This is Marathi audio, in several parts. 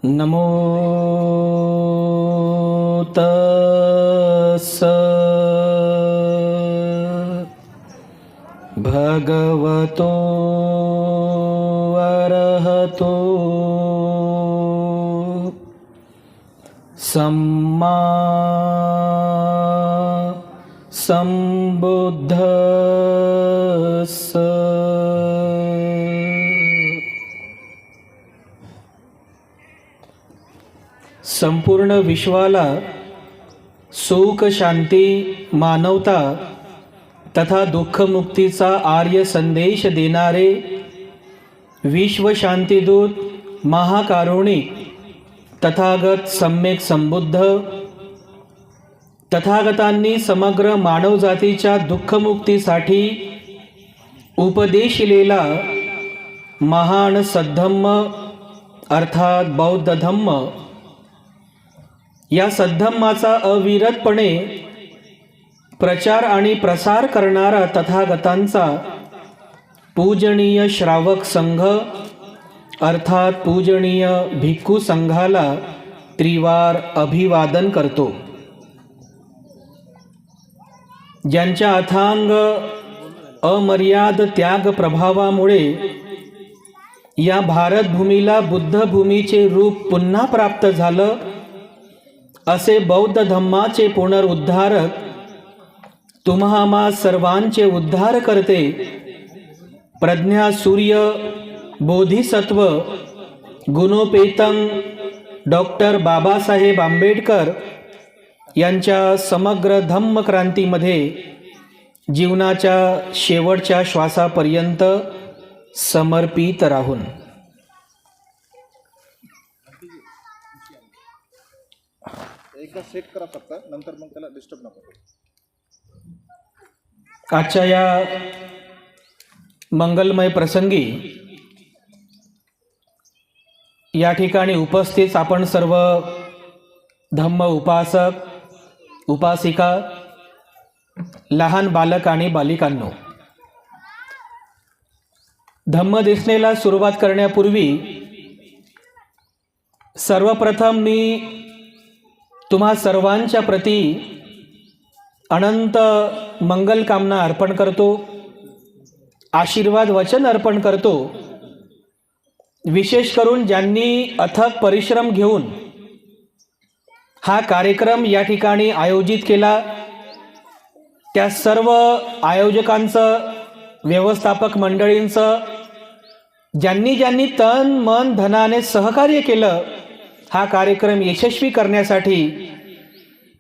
नमो तस्स भगवतो अरहतो सम्मा संबुद्धस्स। संपूर्ण विश्वाला सुख, शांती, मानवता तथा दुःखमुक्तीचा आर्य संदेश देणारे विश्व शांतीदूत महाकारुणिक तथागत सम्यक संबुद्ध तथागतांनी समग्र मानवजातीच्या दुःखमुक्तीसाठी उपदेशिलेला महान सद्धम्म अर्थात बौद्ध धम्म, या सद्धम्माचा अविरतपणे प्रचार आणि प्रसार करणारा तथागतांचा पूजनीय श्रावक संघ अर्थात पूजनीय भिक्खू संघाला त्रिवार अभिवादन करतो। ज्यांच्या अथांग अमर्याद त्याग प्रभावामुळे या भारतभूमीला बुद्धभूमीचे रूप पुन्हा प्राप्त झालं, असे बौद्ध धम्माचे पुनरुद्धारक, तुम्हा आम्हा सर्वांचे उद्धार करते, प्रज्ञा सूर्य बोधिसत्व गुणोपेतन डॉक्टर बाबासाहेब आंबेडकर यांच्या समग्र धम्मक्रांतीमध्ये जीवनाच्या शेवटच्या श्वासापर्यंत समर्पित राहून एकदा सेट करा फक्त, नंतर मग त्याला डिस्टर्ब नको। आजच्या या मंगलमय प्रसंगी या ठिकाणी उपस्थित आपण सर्व धम्म उपासक, उपासिका, लहान बालक आणि बालिकांनो, धम्मदेशनेला सुरुवात करण्यापूर्वी सर्वप्रथम मी तुम्हा सर्वांच्या प्रती अनंत मंगल कामना अर्पण करतो, आशीर्वाद वचन अर्पण करतो। विशेष करून ज्यांनी अथक परिश्रम घेऊन हा कार्यक्रम या ठिकाणी आयोजित केला, त्या सर्व आयोजकांचं, व्यवस्थापक मंडळींचं, ज्यांनी ज्यांनी तन मन धनाने सहकार्य केलं हा कार्यक्रम यशस्वी करण्यासाठी,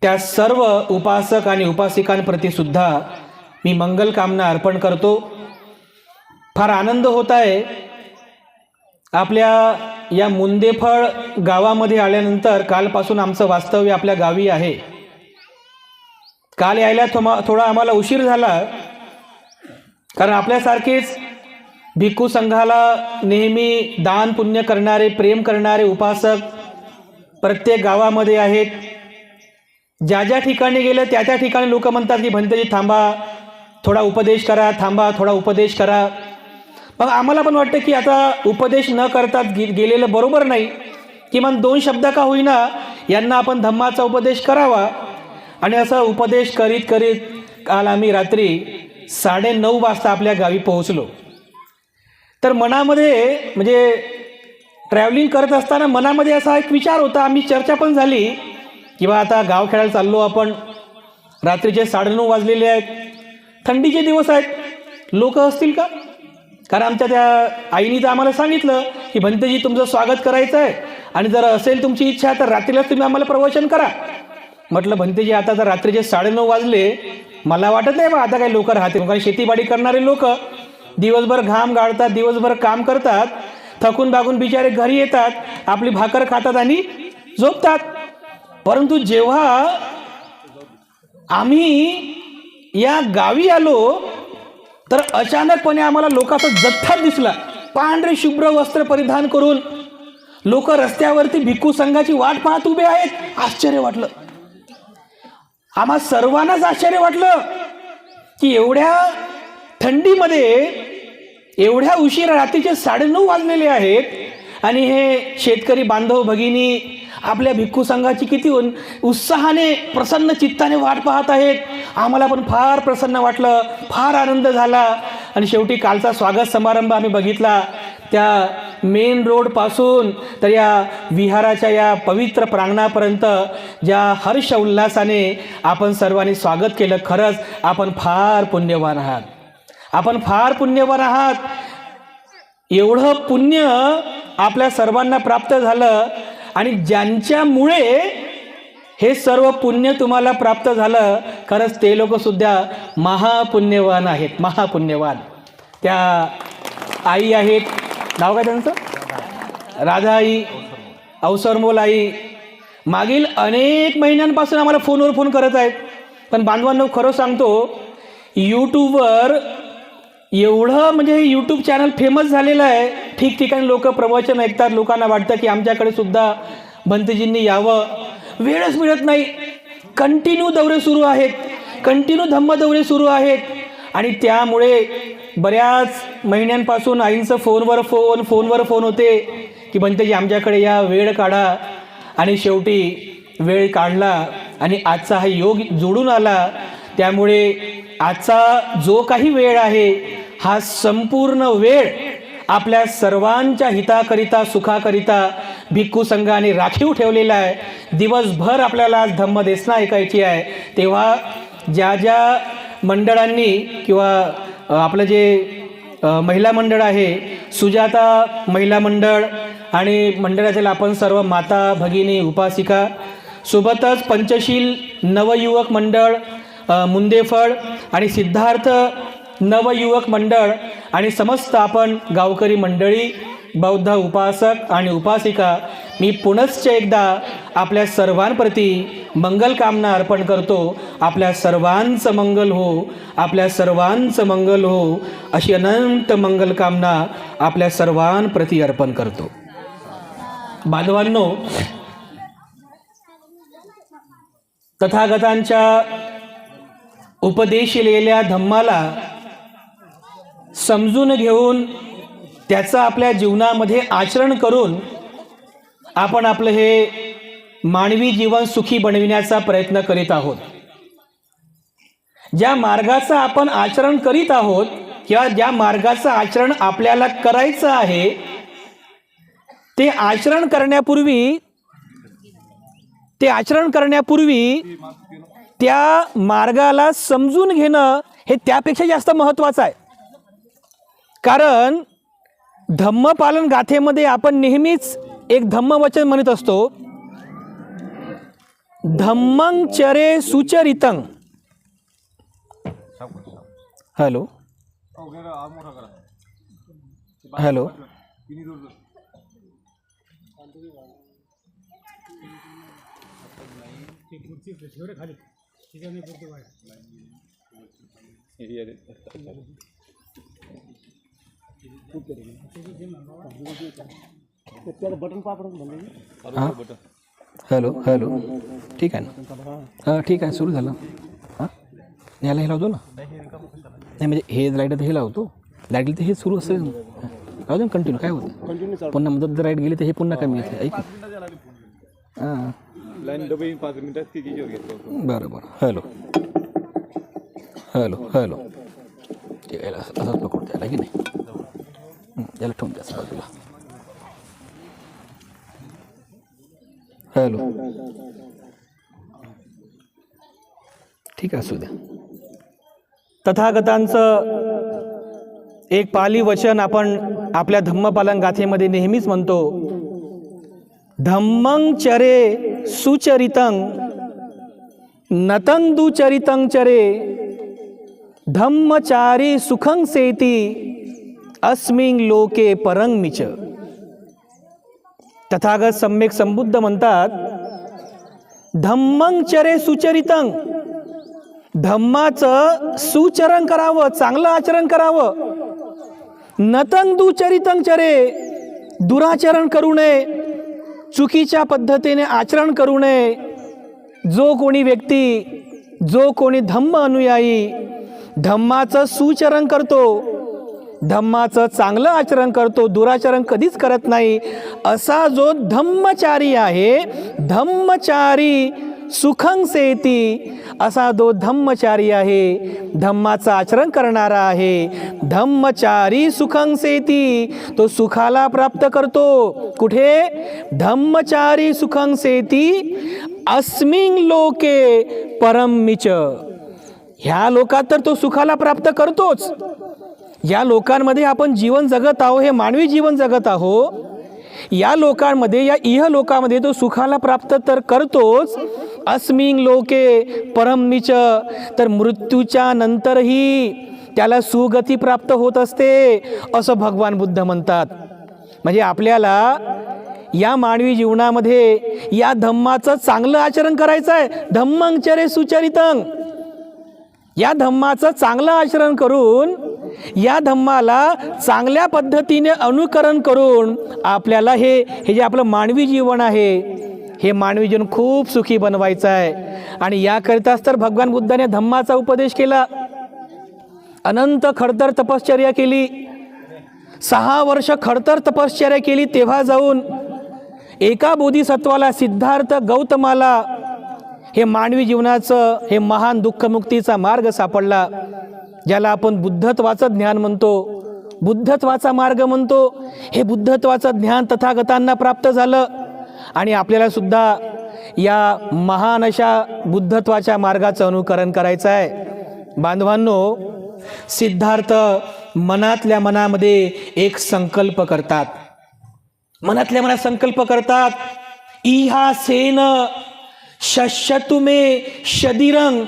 त्या सर्व उपासक आणि उपासिकांप्रती सुद्धा मी मंगल कामना अर्पण करतो। फार आनंद होत आहे आपल्या या मुंदेफळ गावामध्ये आल्यानंतर। कालपासून आमचं वास्तव्य आपल्या गावी आहे। काल यायला थोडा आम्हाला उशीर झाला, कारण आपल्यासारखेच भिक्खू संघाला नेहमी दान पुण्य करणारे, प्रेम करणारे उपासक प्रत्येक गावामध्ये आहेत। ज्या ज्या ठिकाणी गेलं त्या त्या ठिकाणी लोक म्हणतात की भंतेजी थांबा, थोडा उपदेश करा, थांबा, थोडा उपदेश करा। मग आम्हाला पण वाटतं की आता उपदेश न करता गेलेलं बरोबर नाही, किमान 2 शब्द का होईना यांना आपण धम्माचा उपदेश करावा। आणि असं उपदेश करीत करीत काल आम्ही रात्री 9:30 वाजता आपल्या गावी पोहोचलो। तर मनामध्ये म्हणजे ट्रॅव्हलिंग करत असताना मनामध्ये असा एक विचार होता, आम्ही चर्चा पण झाली की बा आता गाव खेळायला चाललो आपण, रात्रीचे 9:30 वाजलेले आहेत, थंडीचे दिवस आहेत, लोक असतील का? कारण आमच्या त्या आईनी तर आम्हाला सांगितलं की भंतेजी तुमचं स्वागत करायचं आहे आणि जर असेल तुमची इच्छा तर रात्रीलाच तुम्ही आम्हाला प्रवचन करा। म्हटलं भंतेजी आता जर रात्रीचे 9:30 वाजले, मला वाटत नाही बा आता काही लोक राहतील, कारण शेतीबाडी करणारे लोक दिवसभर घाम गाळतात, दिवसभर काम करतात, थकून बागून बिचारे घरी येतात, आपली भाकर खातात आणि झोपतात। परंतु जेव्हा आम्ही या गावी आलो तर अचानकपणे आम्हाला लोकांचा जथ्था दिसला। पांढरे शुभ्र वस्त्र परिधान करून लोक रस्त्यावरती भिक्खू संघाची वाट पाहत उभे आहेत। आश्चर्य वाटलं, आम्हा सर्वांनाच आश्चर्य वाटलं की एवढ्या थंडीमध्ये एवढ्या उशीर रात्रीचे 9:30 वाजलेले आहेत आणि हे शेतकरी बांधव भगिनी आपल्या भिक्खू संघाची किती उत्साहाने प्रसन्न चित्ताने वाट पाहत आहेत. आम्हाला पण फार प्रसन्न वाटलं, फार आनंद झाला. आणि शेवटी कालचा स्वागत समारंभ आम्ही बघितला. त्या मेन रोडपासून तर या विहाराच्या या पवित्र प्रांगणापर्यंत ज्या हर्ष उल्हासाने आपण सर्वांनी स्वागत केलं. खरंच आपण फार पुण्यवान आहात, आपण फार पुण्यवान आहात. एवढं पुण्य आपल्या सर्वांना प्राप्त झालं आणि ज्यांच्यामुळे हे सर्व पुण्य तुम्हाला प्राप्त झालं, खरंच ते लोकसुद्धा महापुण्यवान आहेत, महापुण्यवान. त्या आई आहेत, नाव काय त्यांचं, राधाई अवसरमोल आई. मागील अनेक महिन्यांपासून आम्हाला फोनवर फोन करत आहेत. पण बांधवांनो, खरं सांगतो, यूट्यूबवर एवढं म्हणजे हे यूट्यूब चॅनल फेमस झालेलं आहे. ठिकठिकाणी लोक प्रवचन ऐकतात, लोकांना वाटतं की आमच्याकडे सुद्धा भंतेजींनी यावं. वेळच मिळत नाही. कंटिन्यू दौरे सुरू आहेत, कंटिन्यू धम्म दौरे सुरू आहेत. आणि त्यामुळे बऱ्याच महिन्यांपासून आईंचं फोनवर फोन होते की भंतेजी आमच्याकडे या, वेळ काढा. आणि शेवटी वेळ काढला आणि आजचा हा योग जोडून आला. त्यामुळे आजचा जो काही वेळ आहे, हा संपूर्ण वेळ आपल्या सर्वांच्या हिताकरिता, सुखाकरिता भिक्खू संघाने राखीव ठेवलेला आहे. दिवसभर आपल्याला आज धम्मदेसना ऐकायची आहे. तेव्हा ज्या ज्या मंडळांनी किंवा आपलं जे महिला मंडळ आहे, सुजाता महिला मंडळ आणि मंडळातील आपण सर्व माता भगिनी उपासिका, सोबतच पंचशील नवयुवक मंडळ मुंदेफळ आणि सिद्धार्थ नवयुवक मंडळ आणि समस्त आपण गावकरी मंडळी, बौद्ध उपासक आणि उपासिका, मी पुनश्च एकदा आपल्या सर्वांप्रती मंगलकामना अर्पण करतो. आपल्या सर्वांचं मंगल हो, आपल्या सर्वांचं मंगल हो, अशी अनंत मंगलकामना आपल्या सर्वांप्रती अर्पण करतो. बांधवांनो, तथागतांच्या उपदेशिलेल्या धम्माला समजून घेऊन त्याचं आपल्या जीवनामध्ये आचरण करून आपण आपलं हे मानवी जीवन सुखी बनविण्याचा प्रयत्न करीत आहोत. ज्या मार्गाचं आपण आचरण करीत आहोत किंवा ज्या मार्गाचं आचरण आपल्याला करायचं आहे, ते आचरण करण्यापूर्वी त्या मार्गाला समजून घेणं हे त्यापेक्षा जास्त महत्त्वाचं आहे. कारण धम्मपालन गाथेमध्ये आपण नेहमीच एक धम्मवचन म्हणत असतो, धम्मं चरे सुचरितं. हॅलो हॅलो हॅलो हॅलो ठीक आहे ना, हां ठीक आहे, सुरू झालं. हां याला हे लावतो ना, नाही म्हणजे हे लाईट हे लावतो, लाईट गेली तर हे सुरू असेल, राहू दे कंटिन्यू, काय होतं पुन्हा मदत जर लाईट गेली तर हे पुन्हा कमी येते. ऐक हां बरं बरं. हॅलो हॅलो हॅलो ठीक आहे, असंच पकडतो याला की नाही, याला ठेवून द्या बाजूला. हॅलो ठीक आहे, असू द्या. तथागतांचं एक पाली वचन आपण आपल्या धम्मपालन गाथेमध्ये नेहमीच म्हणतो, धम्मं चरे सुचरितं नतं दुचरितं चरे धम्मचारी सुखं सेती अस्मिन् लोके परं मिच. तथागत सम्यक संबुद्ध म्हणतात, धम्मं चरे सुचरितं, धम्माचं सुचरण करावं, चांगलं आचरण करावं. नतं दुचरितं चरे, दुराचरण करू नये, चुकीच्या पद्धतीने आचरण करू नये. जो कोणी व्यक्ती, जो कोणी धम्म अनुयायी धम्माचं सुचरण करतो, धम्माचं चांगलं आचरण करतो, दुराचरण कधीच करत नाही, असा जो धम्मचारी आहे, धम्मचारी सुखं सेती, असा जो धम्मचारी आहे, धम्माचं आचरण करणारा आहे, धम्मचारी सुखं सेती, तो सुखाला प्राप्त करतो. कुठे? धम्मचारी सुखं सेती अस्मिन लोके परमिच. ह्या लोकात तर तो सुखाला प्राप्त करतोच. या लोकांमध्ये आपण जीवन जगत आहो, हे मानवी जीवन जगत आहो, या लोकांमध्ये, या इह लोकामध्ये तो सुखाला प्राप्त तर करतोच. अस्मिन लोके परमिच, तर मृत्यूच्या नंतरही त्याला सुगती प्राप्त होत असते, असं भगवान बुद्ध म्हणतात. म्हणजे आपल्याला या मानवी जीवनामध्ये या धम्माचं चांगलं आचरण करायचं आहे. धम्मं चरे सुचरितं. या धम्माचं चांगलं आचरण करून, या धम्माला चांगल्या पद्धतीने अनुकरण करून आपल्याला हे जे आपलं मानवी जीवन आहे, हे मानवी जीवन खूप सुखी बनवायचं आहे. आणि याकरिताच तर भगवान बुद्धाने धम्माचा उपदेश केला. अनंत खडतर तपश्चर्या केली, 6 वर्ष खडतर तपश्चर्या केली, तेव्हा जाऊन एका बोधिसत्वाला, सिद्धार्थ गौतमाला, हे मानवी जीवनाचं हे महान दुःखमुक्तीचा मार्ग सापडला, ज्याला आपण बुद्धत्वाचं ज्ञान म्हणतो, बुद्धत्वाचा मार्ग म्हणतो. हे बुद्धत्वाचं ज्ञान तथागतांना प्राप्त झालं आणि आपल्याला सुद्धा या महान अशा बुद्धत्वाच्या मार्गाचं अनुकरण करायचं आहे. बांधवांनो, सिद्धार्थ मनातल्या मनामध्ये एक संकल्प करतात, मनातल्या मनात संकल्प करतात, इहा सेन शश्यतु मे शदिरं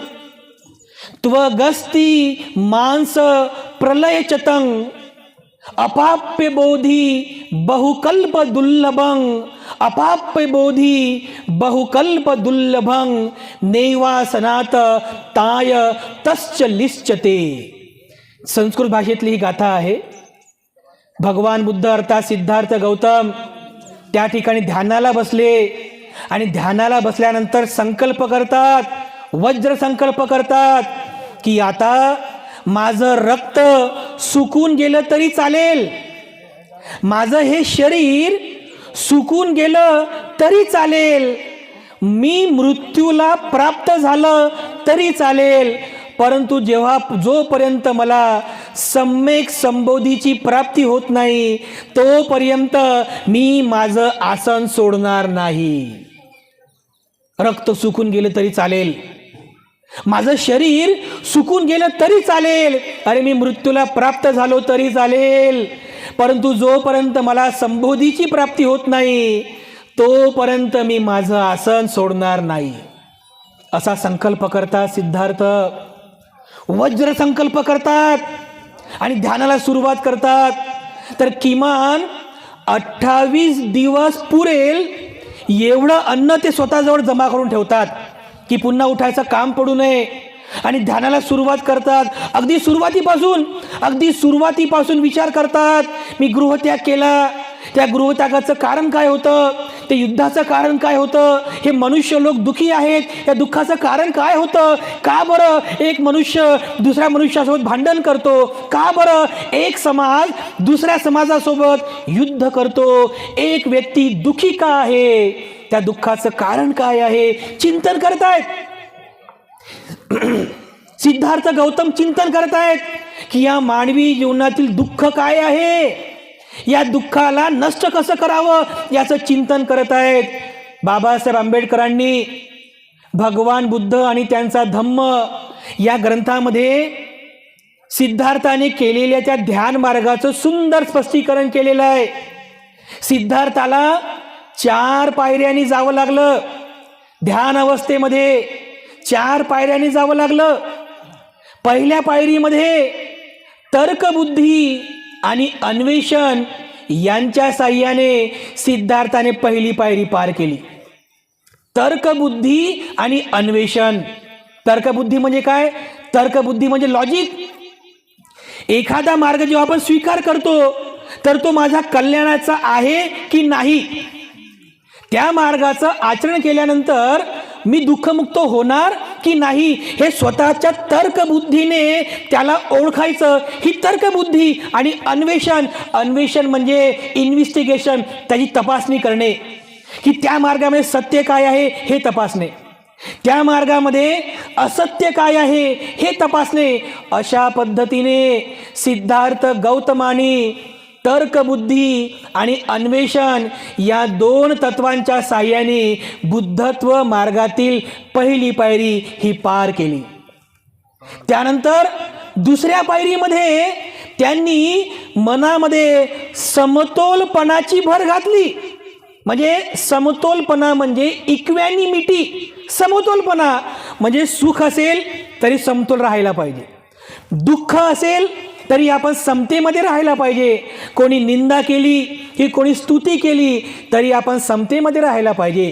त्वगस्ती मांस प्रलयचतं अपाप्य बोधी बहुकल्प दुर्लभं अपाप्य बोधी बहुकल्प दुर्लभं नैवासनात ताय तश्च लिश्चते. संस्कृत भाषेतली ही गाथा आहे. भगवान बुद्ध अर्थात सिद्धार्थ गौतम त्या ठिकाणी ध्यानाला बसले आणि ध्यानाला बसल्यानंतर संकल्प करतात, वज्र संकल्प करतात की आता माझं रक्त सुकून गेलं तरी चालेल, माझं हे शरीर सुकून गेलं तरी चालेल, मी मृत्यूला प्राप्त झालं तरी चालेल, परंतु जोपर्यंत मला सम्यक संबोधीची प्राप्ती होत नाही तोपर्यंत मी माझं आसन सोडणार नाही. रक्त सुकून गेलं तरी चालेल, माझं शरीर सुकून गेलं तरी चालेल, अरे मी मृत्यूला प्राप्त झालो तरी चालेल, परंतु जोपर्यंत मला संबोधीची प्राप्ती होत नाही तोपर्यंत मी माझं आसन सोडणार नाही. असा संकल्प करतात सिद्धार्थ, वज्र संकल्प करतात आणि ध्यानाला सुरुवात करतात. तर किमान 28 दिवस पुरेल एवढं अन्न ते स्वतःजवळ जमा करून ठेवतात की पुन्हा उठायचं काम पडू नये, आणि ध्यानाला सुरुवात करतात. अगदी सुरुवातीपासून विचार करतात, मी गृहत्याग केला, त्या गृहत्यागाचं कारण काय होतं, ते युद्धाचं कारण काय होतं, हे मनुष्य लोक दुखी आहेत, या दुःखाचं कारण काय होतं, का बरं एक मनुष्य दुसऱ्या मनुष्यासोबत भांडण करतो, का बरं एक समाज दुसऱ्या समाजासोबत युद्ध करतो, एक व्यक्ती दुखी का आहे, त्या दुःखाचं कारण काय आहे, चिंतन करतायत. सिद्धार्थ गौतम चिंतन करतायत की या मानवी जीवनातील दुःख काय आहे, या दुःखाला नष्ट कसं करावं याचं चिंतन करत आहेत. बाबासाहेब आंबेडकरांनी भगवान बुद्ध आणि त्यांचा धम्म या ग्रंथामध्ये सिद्धार्थाने केलेल्या त्या ध्यान मार्गाचं सुंदर स्पष्टीकरण केलेलं आहे. सिद्धार्थाला 4 पायऱ्यांनी जावं लागलं, ध्यान अवस्थेमध्ये 4 पायऱ्यांनी जावं लागलं. पहिल्या पायरीमध्ये तर्कबुद्धी आणि अन्वेषण यांच्या साह्याने सिद्धार्थाने पहिली पायरी पार केली. तर्कबुद्धी आणि अन्वेषण. तर्कबुद्धी म्हणजे काय? तर्कबुद्धी म्हणजे लॉजिक. एखादा मार्ग जेव्हा आपण स्वीकार करतो तर तो माझ्या कल्याणाचा आहे की नाही, त्या मार्गाचं आचरण केल्यानंतर मी दुःखमुक्त होणार की नाही हे स्वतःच्या तर्कबुद्धीने त्याला ओळखायचं. ही तर्कबुद्धी आणि अन्वेषण म्हणजे इन्व्हेस्टिगेशन, त्याची तपासणी करणे, की त्या मार्गामध्ये सत्य काय आहे हे तपासणे, त्या मार्गामध्ये असत्य काय आहे हे तपासणे. अशा पद्धतीने सिद्धार्थ गौतमानी तर्कबुद्धी आणि अन्वेषण या दोन तत्वांच्या साहाय्याने बुद्धत्व मार्गातील पहिली पायरी ही पार केली. त्यानंतर दुसऱ्या पायरीमध्ये त्यांनी मनामध्ये समतोलपणाची भर घातली. म्हणजे समतोलपणा म्हणजे इक्वॅनिमिटी. समतोलपणा म्हणजे सुख असेल तरी समतोल राहायला पाहिजे, दुःख असेल तरी आपण समतेमध्ये राहायला पाहिजे. कोणी निंदा केली की कोणी स्तुती केली तरी आपण समतेमध्ये राहायला पाहिजे.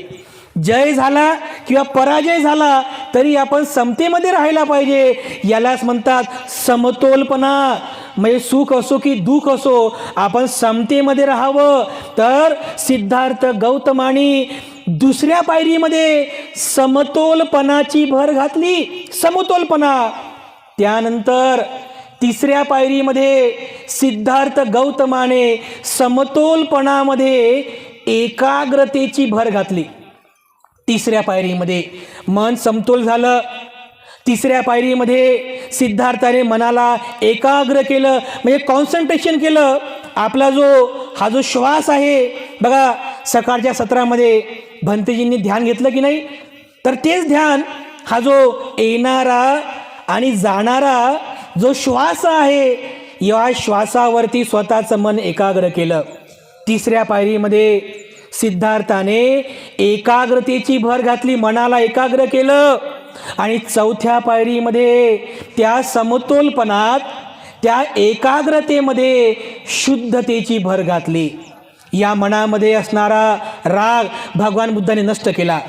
जय झाला किंवा पराजय झाला तरी आपण समतेमध्ये राहायला पाहिजे. यालाच म्हणतात समतोलपणा. म्हणजे सुख असो की दुःख असो आपण समतेमध्ये राहावं. तर सिद्धार्थ गौतमानी दुसऱ्या पायरीमध्ये समतोलपणाची भर घातली, समतोलपणा. त्यानंतर तिसऱ्या पायरीमध्ये सिद्धार्थ गौतमाने समतोलपणामध्ये एकाग्रतेची भर घातली. तिसऱ्या पायरीमध्ये मन समतोल झालं. तिसऱ्या पायरीमध्ये सिद्धार्थाने मनाला एकाग्र केलं, म्हणजे कॉन्सन्ट्रेशन केलं. आपला हा जो श्वास आहे बघा, सकाळच्या सत्रामध्ये भंतेजींनी ध्यान घेतलं की नाही, तर तेच ध्यान हा जो येणारा आणि जाणारा जो श्वास आहे या श्वासावरती स्वतःचं मन एकाग्र केलं. तिसऱ्या पायरीमध्ये सिद्धार्थाने एकाग्रतेची भर घातली, मनाला एकाग्र केलं. आणि चौथ्या पायरीमध्ये त्या समतोलपणात, त्या एकाग्रतेमध्ये शुद्धतेची भर घातली. या मनामध्ये असणारा राग भगवान बुद्धाने नष्ट केला.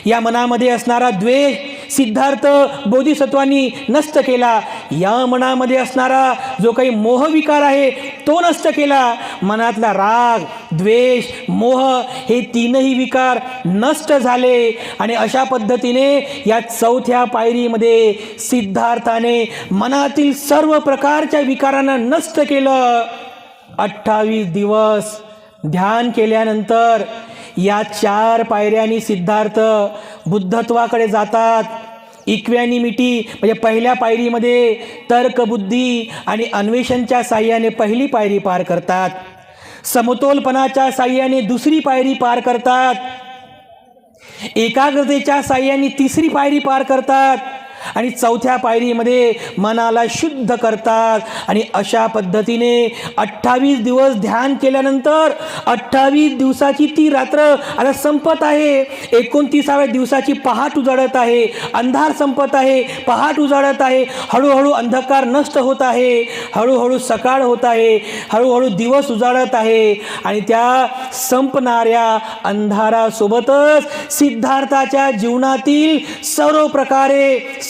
या मनामध्ये असणारा द्वेष सिद्धार्थ बोधिसत्वांनी नष्ट केला. या मनामध्ये असणारा जो काही मोहविकार आहे तो नष्ट केला. मनातला राग, द्वेष, मोह हे तीनही विकार नष्ट झाले. आणि अशा पद्धतीने या चौथ्या पायरीमध्ये सिद्धार्थाने मनातील सर्व प्रकारच्या विकारांना नष्ट केलं. 28 दिवस ध्यान केल्यानंतर या 4 पायऱ्यांनी सिद्धार्थ बुद्धत्वाकडे जातात. इक्वॅनिमिटी म्हणजे पहिल्या पायरीमध्ये तर्कबुद्धी आणि अन्वेषणच्या साह्याने पहिली पायरी पार करतात. समतोलपणाच्या साह्याने दुसरी पायरी पार करतात. एकाग्रतेच्या साह्याने तिसरी पायरी पार करतात. आणि चौथ्या पायरीमध्ये मनाला शुद्ध करतात. आणि अशा पद्धतीने 28 दिवस ध्यान केल्यानंतर 28 दिवसाची ती रात्र आता संपत आहे. 29व्या दिवसाची पहाट उजाडत आहे. अंधार संपत आहे, पहाट उजाडत आहे. हळूहळू अंधकार नष्ट होत आहे, हळूहळू सकाळ होत आहे, हळूहळू दिवस उजाडत आहे. आणि त्या संपणाऱ्या अंधारासोबतच सिद्धार्थाच्या जीवनातील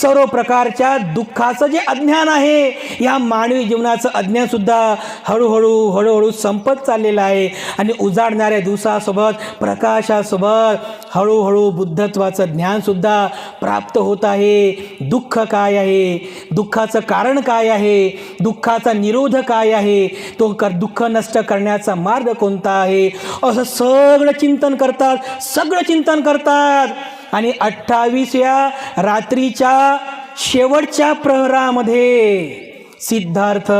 सर्व प्रकारच्या दुःखाचं जे अज्ञान आहे, या मानवी जीवनाचं अज्ञान सुद्धा हळूहळू संपत चाललेलं आहे. आणि उजाडणाऱ्या दिवसासोबत, प्रकाशासोबत हळूहळू बुद्धत्वाचं ज्ञान सुद्धा प्राप्त होत आहे. दुःख काय आहे, दुःखाचं कारण काय आहे, दुःखाचा निरोध काय आहे, तो दुःख नष्ट करण्याचा मार्ग कोणता आहे, असं सगळं चिंतन करतात. आणि 28व्या रात्रीच्या शेवटच्या प्रहरामध्ये सिद्धार्थ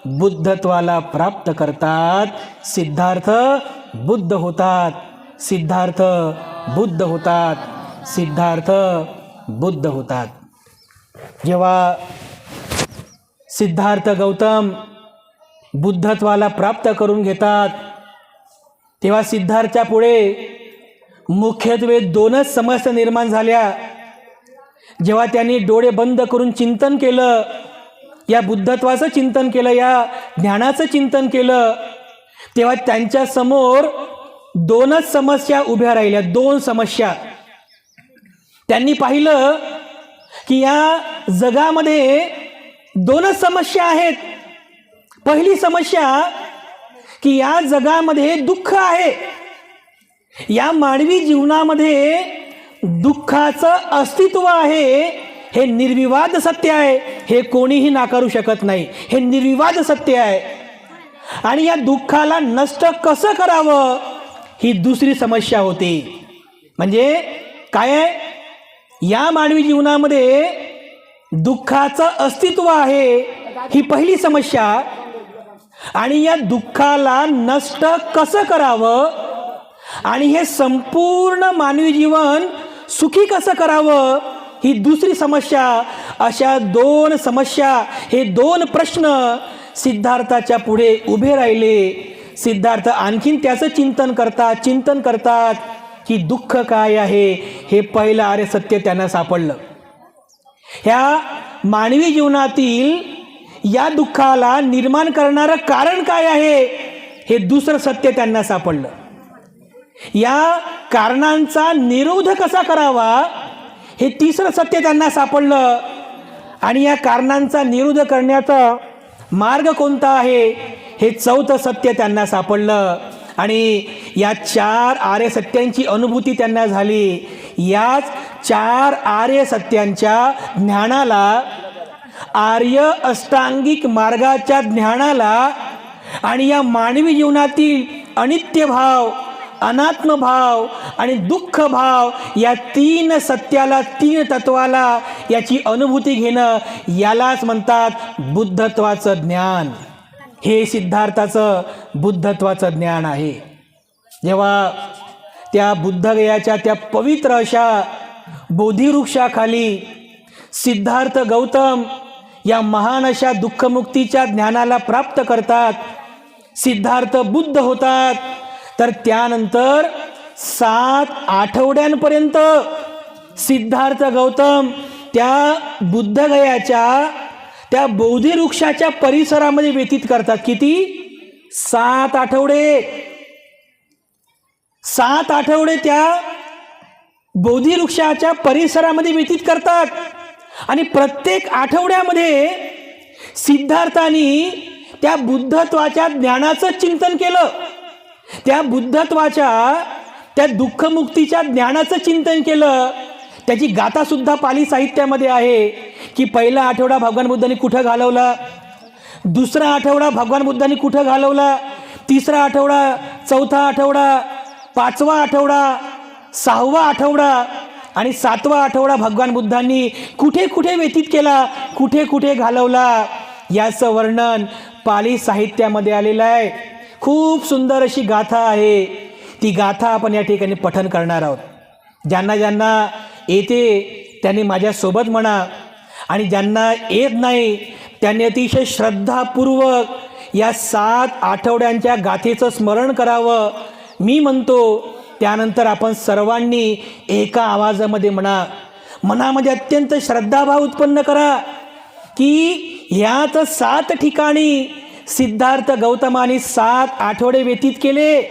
बुद्धत्वाला प्राप्त करतात. सिद्धार्थ बुद्ध होतात. जेव्हा सिद्धार्थ गौतम बुद्धत्वाला प्राप्त करून घेतात तेव्हा सिद्धार्थच्या पुढे मुख्यत्वे 2च समस्या निर्माण झाल्या. जेव्हा त्यांनी डोळे बंद करून चिंतन केलं, या बुद्धत्वाचं चिंतन केलं, या ज्ञानाचं चिंतन केलं, तेव्हा त्यांच्या समोर 2च समस्या उभ्या राहिल्या. 2 समस्या त्यांनी पाहिलं की या जगामध्ये 2च समस्या आहेत. पहिली समस्या की या जगामध्ये दुःख आहे. या मानवी जीवनामध्ये दुःखाचं अस्तित्व आहे हे निर्विवाद सत्य आहे, हे कोणीही नाकारू शकत नाही. हे निर्विवाद सत्य आहे. आणि या दुःखाला नष्ट कसं करावं ही दुसरी समस्या होती. म्हणजे काय आहे, या मानवी जीवनामध्ये दुःखाचं अस्तित्व आहे ही पहिली समस्या. आणि या दुःखाला नष्ट कसं करावं आणि हे संपूर्ण मानवी जीवन सुखी कसं करावं ही दुसरी समस्या. अशा दोन समस्या, हे दोन प्रश्न सिद्धार्थाच्या पुढे उभे राहिले. सिद्धार्थ आणखीन त्याचं चिंतन करतात की दुःख काय आहे. हे पहिलं आर्य सत्य त्यांना सापडलं. ह्या मानवी जीवनातील या दुःखाला निर्माण करणारं कारण काय आहे हे दुसरं सत्य त्यांना सापडलं. या कारणांचा निरोध कसा करावा हे तिसरं सत्य त्यांना सापडलं. आणि या कारणांचा निरोध करण्याचा मार्ग कोणता आहे हे चौथं सत्य त्यांना सापडलं. आणि या चार आर्य सत्यांची अनुभूती त्यांना झाली. याच चार आर्य सत्यांच्या ज्ञानाला, आर्य अष्टांगिक मार्गाच्या ज्ञानाला आणि या मानवी जीवनातील अनित्य भाव, अनात्म भाव आणि दुःख भाव या तीन सत्याला, तीन तत्वाला याची अनुभूती घेणं, यालाच म्हणतात बुद्धत्वाचं ज्ञान. हे सिद्धार्थाचं बुद्धत्वाचं ज्ञान आहे. जेव्हा त्या बुद्धगयाच्या त्या पवित्र अशा बोधिवृक्षाखाली सिद्धार्थ गौतम या महान अशा दुःखमुक्तीच्या ज्ञानाला प्राप्त करतात, सिद्धार्थ बुद्ध होतात, तर त्यानंतर 7 आठवड्यांपर्यंत सिद्धार्थ गौतम त्या बुद्धगयाच्या त्या बोधिवृक्षाच्या परिसरामध्ये व्यतीत करतात. किती? 7 आठवडे. 7 आठवडे त्या बोधिवृक्षाच्या परिसरामध्ये व्यतीत करतात. आणि प्रत्येक आठवड्यामध्ये सिद्धार्थांनी त्या बुद्धत्वाच्या ज्ञानाचं चिंतन केलं. त्या बुद्धत्वाच्या, त्या दुःखमुक्तीच्या ज्ञानाचं चिंतन केलं. त्याची गाथा सुद्धा पाली साहित्यामध्ये आहे की पहिला आठवडा भगवान बुद्धांनी कुठं घालवला, दुसरा आठवडा भगवान बुद्धांनी कुठं घालवला, तिसरा आठवडा, चौथा आठवडा, 5वा आठवडा, 6वा आठवडा आणि 7वा आठवडा भगवान बुद्धांनी कुठे कुठे व्यतीत केला, कुठे कुठे घालवला, याचं वर्णन पाली साहित्यामध्ये आलेलं आहे. खूप सुंदर अशी गाथा आहे. ती गाथा आपण या ठिकाणी पठन करणार आहोत. ज्यांना ज्यांना येते त्यांनी माझ्यासोबत म्हणा, आणि ज्यांना येत नाही त्यांनी अतिशय श्रद्धापूर्वक या 7 आठवड्यांच्या गाथेचं स्मरण करावं. मी म्हणतो त्यानंतर आपण सर्वांनी एका आवाजामध्ये म्हणा. मनामध्ये अत्यंत श्रद्धाभाव उत्पन्न करा की ह्याच 7 ठिकाणी सिद्धार्थ गौतमाने 7 आठवडे व्यतीत केले.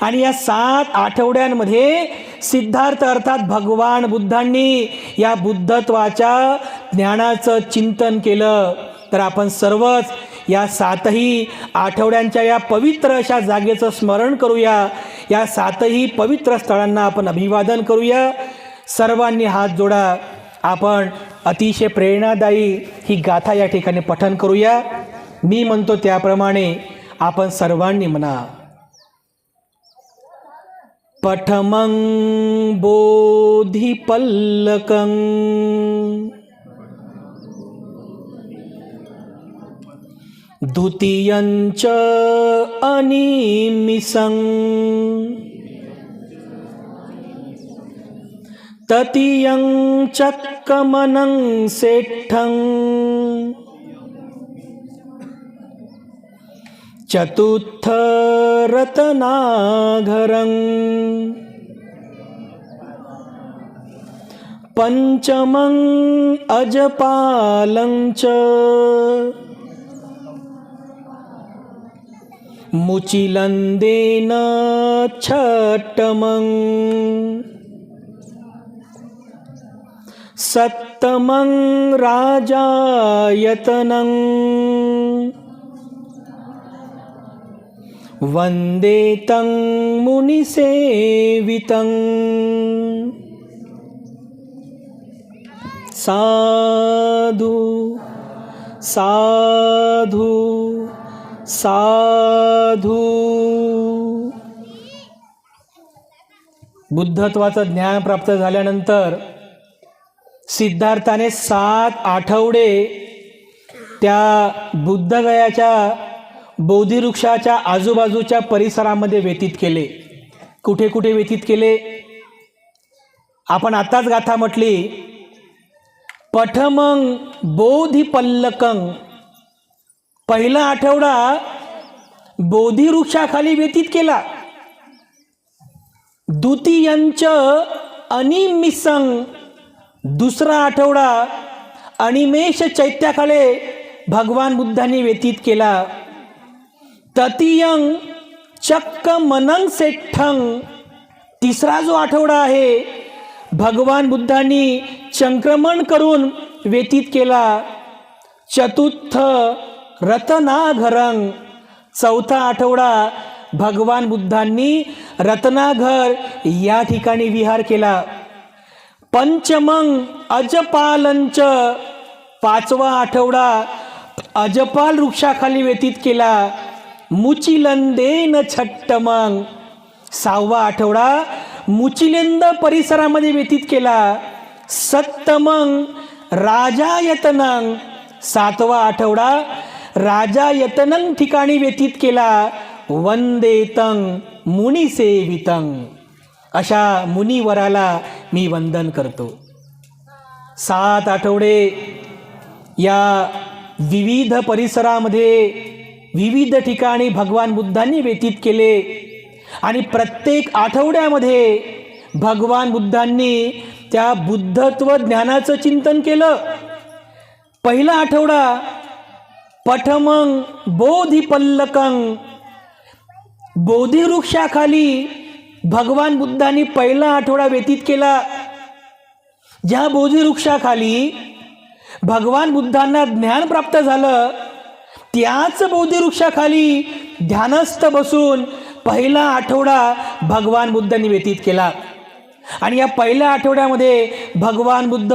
आणि या 7 आठवड्यांमध्ये सिद्धार्थ अर्थात भगवान बुद्धांनी या बुद्धत्वाच्या ज्ञानाचं चिंतन केलं. तर आपण सर्वच या 7ही आठवड्यांच्या या पवित्र अशा जागेचं स्मरण करूया. या 7ही पवित्र स्थळांना आपण अभिवादन करूया. सर्वांनी हात जोडा. आपण अतिशय प्रेरणादायी ही गाथा या ठिकाणी पठन करूया. मी म्हणतो त्याप्रमाणे आपण सर्वांनी म्हणा. पठमं बोधिपल्लकं द्वितीयं च अनिमिषं तृतीयं चक्कमनं सेट्ठं चतुर्थ रत्नाघरं पंचमं अजपालं च मुचिलंदेन छट्टमं सप्तमं राजायतनं वंदे तं मुनिसेवितं साधू साधू साधू. बुद्धत्वाचं ज्ञान प्राप्त झाल्यानंतर सिद्धार्थाने 7 आठवडे त्या बुद्धगयाच्या बोधिवृक्षाच्या आजूबाजूच्या परिसरामध्ये व्यतीत केले. कुठे कुठे व्यतीत केले? आपण आताच गाथा म्हटली, पठमं बोधिपल्लकं, पहिला आठवडा बोधिवृक्षाखाली व्यतीत केला. द्वितीयंच अनिमिसं, दुसरा आठवडा अनिमेष चैत्याखाली भगवान बुद्धांनी व्यतीत केला. तृतीयं चक्क मनंग सेठ्ठं, तिसरा जो आठवडा आहे भगवान बुद्धांनी संक्रमण करून व्यतीत केला. चतुर्थ रत्नाघरं, चौथा आठवडा भगवान बुद्धांनी रत्नाघर या ठिकाणी विहार केला. पंचमं अजपालंच, पाचवा आठवडा अजपाल वृक्षाखाली व्यतीत केला. मुचिलंदेन छट्टमं, सहावा आठवडा मुचिलेंद परिसरामध्ये व्यतीत केला. सप्तमं राजायतनं, सातवा आठवडा राजायतनं ठिकाणी व्यतीत केला. वंदेतं मुनिसेवितं, अशा मुनिवराला मी वंदन करतो. 7 आठवडे या विविध परिसरामध्ये विविध ठिकाणी भगवान बुद्धांनी व्यतीत केले आणि प्रत्येक आठवड्यामध्ये भगवान बुद्धांनी त्या बुद्धत्व ज्ञानाचं चिंतन केलं. पहिला आठवडा पठमं बोधिपल्लकं, बोधिवृक्षाखाली भगवान बुद्धांनी पहिला आठवडा व्यतीत केला. ज्या बोधिवृक्षाखाली भगवान बुद्धांना ज्ञान प्राप्त झालं त्याच बोधिवृक्षाखाली ध्यानस्थ बसून पहिला आठवडा भगवान बुद्धांनी व्यतीत केला. आणि या पहिल्या आठवड्यामध्ये भगवान बुद्ध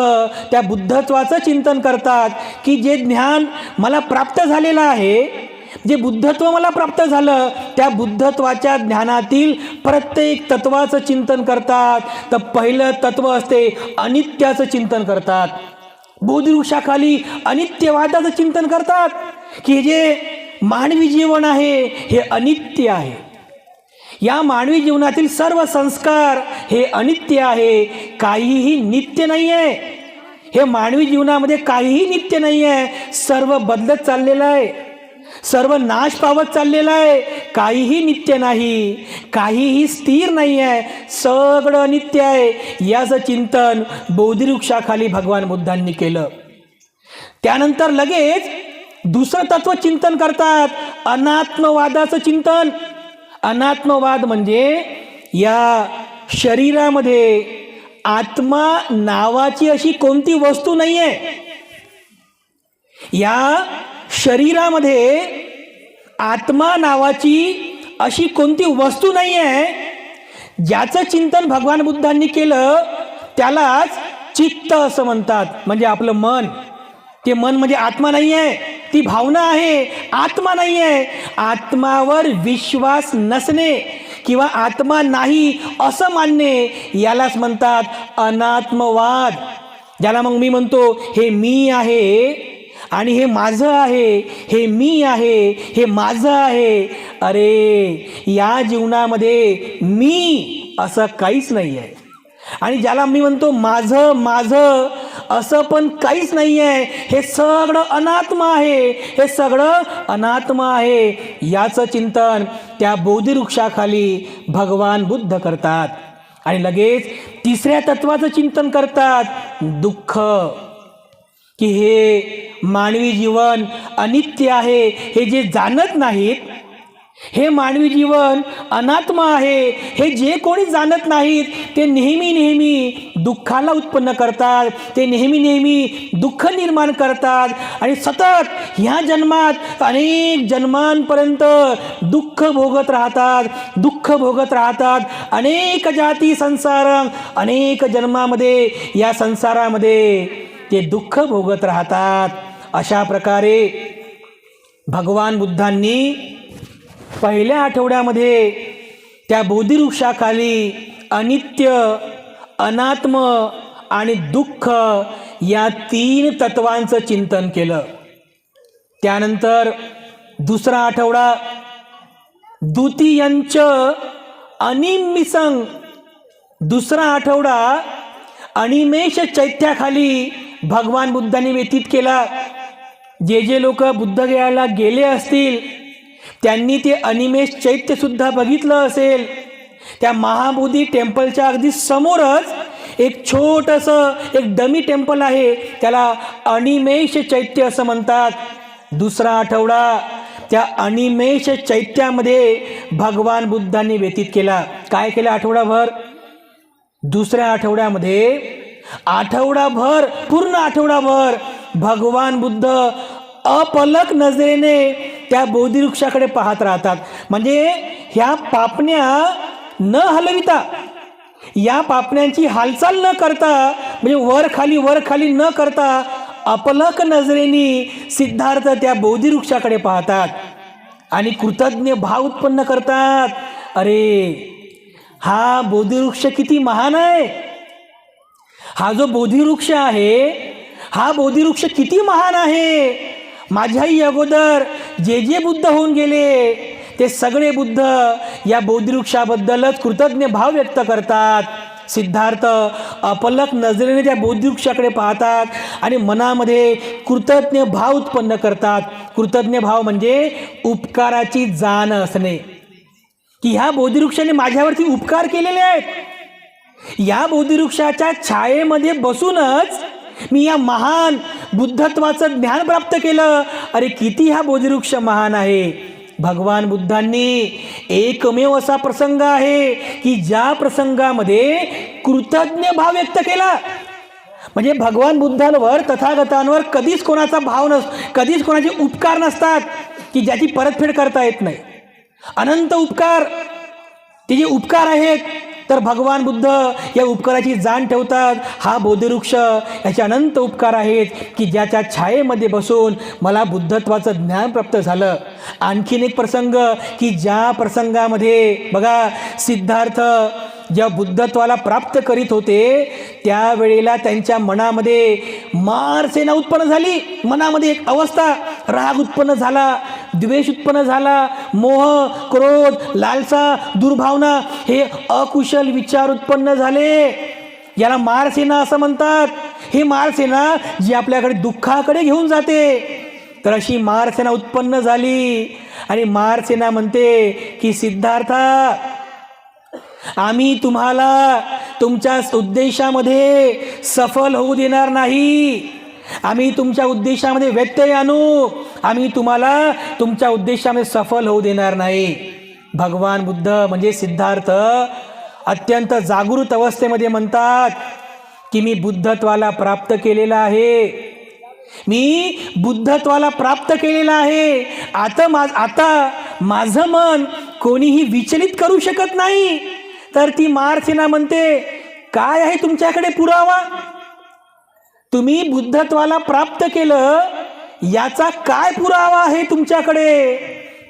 त्या बुद्धत्वाचं चिंतन करतात की जे ज्ञान मला प्राप्त झालेलं आहे, जे बुद्धत्व मला प्राप्त झालं, त्या बुद्धत्वाच्या ज्ञानातील प्रत्येक तत्वाचं चिंतन करतात. तर पहिलं तत्व असते अनित्याचं चिंतन करतात. बोधिवृक्षाखाली अनित्यवादाचं चिंतन करतात की जे मानवी जीवन आहे हे अनित्य आहे. या मानवी जीवनातील सर्व संस्कार हे अनित्य आहे, काहीही नित्य नाही आहे. हे मानवी जीवनामध्ये काहीही नित्य नाही आहे, सर्व बदलत चाललेलं आहे, सर्व नाश पावत चाललेलं आहे. काहीही नित्य नाही, काहीही स्थिर नाही आहे, सगळं अनित्य आहे. याचं चिंतन बोधिवृक्षाखाली भगवान बुद्धांनी केलं. त्यानंतर लगेच दुसरं तत्व चिंतन करतात, अनात्मवादाचं चिंतन. अनात्मवाद म्हणजे या शरीरामध्ये आत्मा नावाची अशी कोणती वस्तू नाही आहे. या शरीरामध्ये आत्मा नावाची अशी कोणती वस्तू नाही आहे. ज्याचं चिंतन भगवान बुद्धांनी केलं त्यालाच चित्त असं म्हणतात. म्हणजे आपलं मन, ते मन म्हणजे आत्मा नाही आहे, ती भावना आहे, आत्मा नाही आहे. आत्मावर विश्वास नसणे किंवा आत्मा नाही असं मानणे यालाच म्हणतात अनात्मवाद. ज्याला मग मी म्हणतो हे मी आहे आणि हे माझं आहे, हे मी आहे, हे माझं आहे. अरे या जीवनामध्ये मी असं काहीच नाही आहे. आणि ज्याला मी म्हणतो माझं माझं असं पण काहीच नाही आहे. हे सगळं अनात्मा आहे, हे सगळं अनात्मा आहे. याचं चिंतन त्या बोधिवृक्षाखाली भगवान बुद्ध करतात. आणि लगेच तिसऱ्या तत्वाचं चिंतन करतात, दुःख. की हे मानवी जीवन अनित्य आहे हे जे जाणत नाहीत, हे मानवी जीवन अनात्मा आहे हे जे कोणी जाणत नाहीत, ते नेहमी नेहमी दुःखाला उत्पन्न करतात, ते नेहमी नेहमी दुःख निर्माण करतात. आणि सतत ह्या जन्मात अनेक जन्मांपर्यंत दुःख भोगत राहतात, दुःख भोगत राहतात. अनेक जाती संसार, अनेक जन्मामध्ये या संसारामध्ये ते दुःख भोगत राहतात. अशा प्रकारे भगवान बुद्धांनी पहिल्या आठवड्यामध्ये त्या बोधिवृक्षाखाली अनित्य, अनात्म आणि दुःख या 3 तत्वांचं चिंतन केलं. त्यानंतर दुसरा आठवडा द्वितीयंच अनिमिषं, दुसरा आठवडा अनिमेष चैत्याखाली भगवान बुद्धांनी व्यतीत केला. जे जे लोक बुद्धगयाला गेले असतील त्यांनी ते अनिमेष चैत्य सुद्धा बघितलं असेल. त्या महाबोधी टेम्पलच्या अगदी समोरच एक छोटंसं एक डमी टेम्पल आहे, त्याला अनिमेष चैत्य असं म्हणतात. दुसरा आठवडा त्या अनिमेष चैत्यामध्ये भगवान बुद्धांनी व्यतीत केला. काय केलं आठवडाभर? दुसऱ्या आठवड्यामध्ये आठवडाभर, पूर्ण आठवडाभर भगवान बुद्ध अपलक नजरेने त्या बोधिवृक्षाकडे पाहत राहतात. म्हणजे ह्या पापण्या न हलविता, या पापण्यांची हालचाल न करता, म्हणजे वर खाली न करता अपलक नजरेने सिद्धार्थ त्या बोधिवृक्षाकडे पाहतात आणि कृतज्ञ भाव उत्पन्न करतात. अरे हा बोधिवृक्ष किती महान आहे, हा जो बोधिवृक्ष आहे हा बोधिवृक्ष किती महान आहे. माझ्याही अगोदर जे जे बुद्ध होऊन गेले ते सगळे बुद्ध या बोधिवृक्षाबद्दलच कृतज्ञ भाव व्यक्त करतात. सिद्धार्थ अपलक नजरेने त्या बोधिवृक्षाकडे पाहतात आणि मनामध्ये कृतज्ञ भाव उत्पन्न करतात. कृतज्ञ भाव म्हणजे उपकाराची जाण असणे, की ह्या बोधिवृक्षाने माझ्यावरती उपकार केलेले आहेत. या बोधिवृक्षाच्या छायेमध्ये बसूनच मी या महान बुद्धत्वाचं ज्ञान प्राप्त केलं. अरे किती हा बोधिवृक्ष महान आहे. भगवान बुद्धांनी एकमेव असा प्रसंग आहे की ज्या प्रसंगामध्ये कृतज्ञ भाव व्यक्त केला. म्हणजे भगवान बुद्धांवर, तथागतांवर कधीच कोणाचा भाव कधीच कोणाचे उपकार नसतात की ज्याची परतफेड करता येत नाही. अनंत उपकार, ते जे उपकार आहेत तर भगवान बुद्ध या उपकाराची जाण ठेवतात. हा बोधिवृक्ष याचे अनंत उपकार आहेत की ज्याच्या छायेमध्ये बसून मला बुद्धत्वाचं ज्ञान प्राप्त झालं. आणखीन एक प्रसंग की ज्या प्रसंगामध्ये बघा सिद्धार्थ जेव्हा बुद्धत्वाला प्राप्त करीत होते त्यावेळेला त्यांच्या मनामध्ये मारसेना उत्पन्न झाली. मनामध्ये एक अवस्था, राग उत्पन्न झाला, द्वेष उत्पन्न झाला, मोह, क्रोध, लालसा, दुर्भावना, हे अकुशल विचार उत्पन्न झाले. याला मारसेना असं म्हणतात. ही मारसेना जी आपल्याकडे दुःखाकडे घेऊन जाते. तर अशी मारसेना उत्पन्न झाली आणि मारसेना म्हणते की सिद्धार्था, आम्ही तुम्हाला तुमच्या उद्देशामध्ये सफल होऊ देणार नाही. आम्ही तुमच्या उद्देशामध्ये व्यत्यय आणू, आम्ही तुम्हाला तुमच्या उद्देशामध्ये सफल होऊ देणार नाही. भगवान बुद्ध म्हणजे सिद्धार्थ अत्यंत जागृत अवस्थेमध्ये म्हणतात की मी बुद्धत्वाला प्राप्त केलेला आहे, मी बुद्धत्वाला प्राप्त केलेला आहे. आता माझं मन कोणीही विचलित करू शकत नाही. तर ती मारसेना म्हणते, काय आहे तुमच्याकडे पुरावा? तुम्ही बुद्धत्वाला प्राप्त केलं याचा काय पुरावा आहे तुमच्याकडे?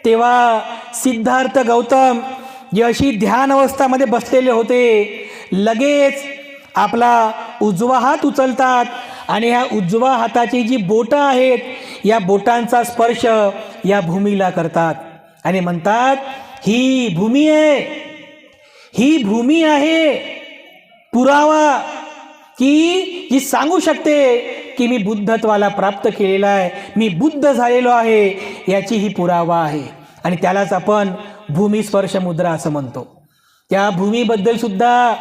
तेव्हा सिद्धार्थ गौतम जे अशी ध्यान अवस्थामध्ये बसलेले होते, लगेच आपला उजवा हात उचलतात आणि ह्या उजवा हाताची जी बोटं आहेत या बोटांचा स्पर्श या भूमीला करतात आणि म्हणतात, ही भूमी आहे, ही भूमी आहे पुरावा की जी सांगू शकते की मी बुद्धत्वाला प्राप्त केलेला आहे, मी बुद्ध झालेलो आहे, याची ही पुरावा आहे. आणि त्यालाच आपण भूमी स्पर्श मुद्रा असं म्हणतो. त्या भूमीबद्दल सुद्धा,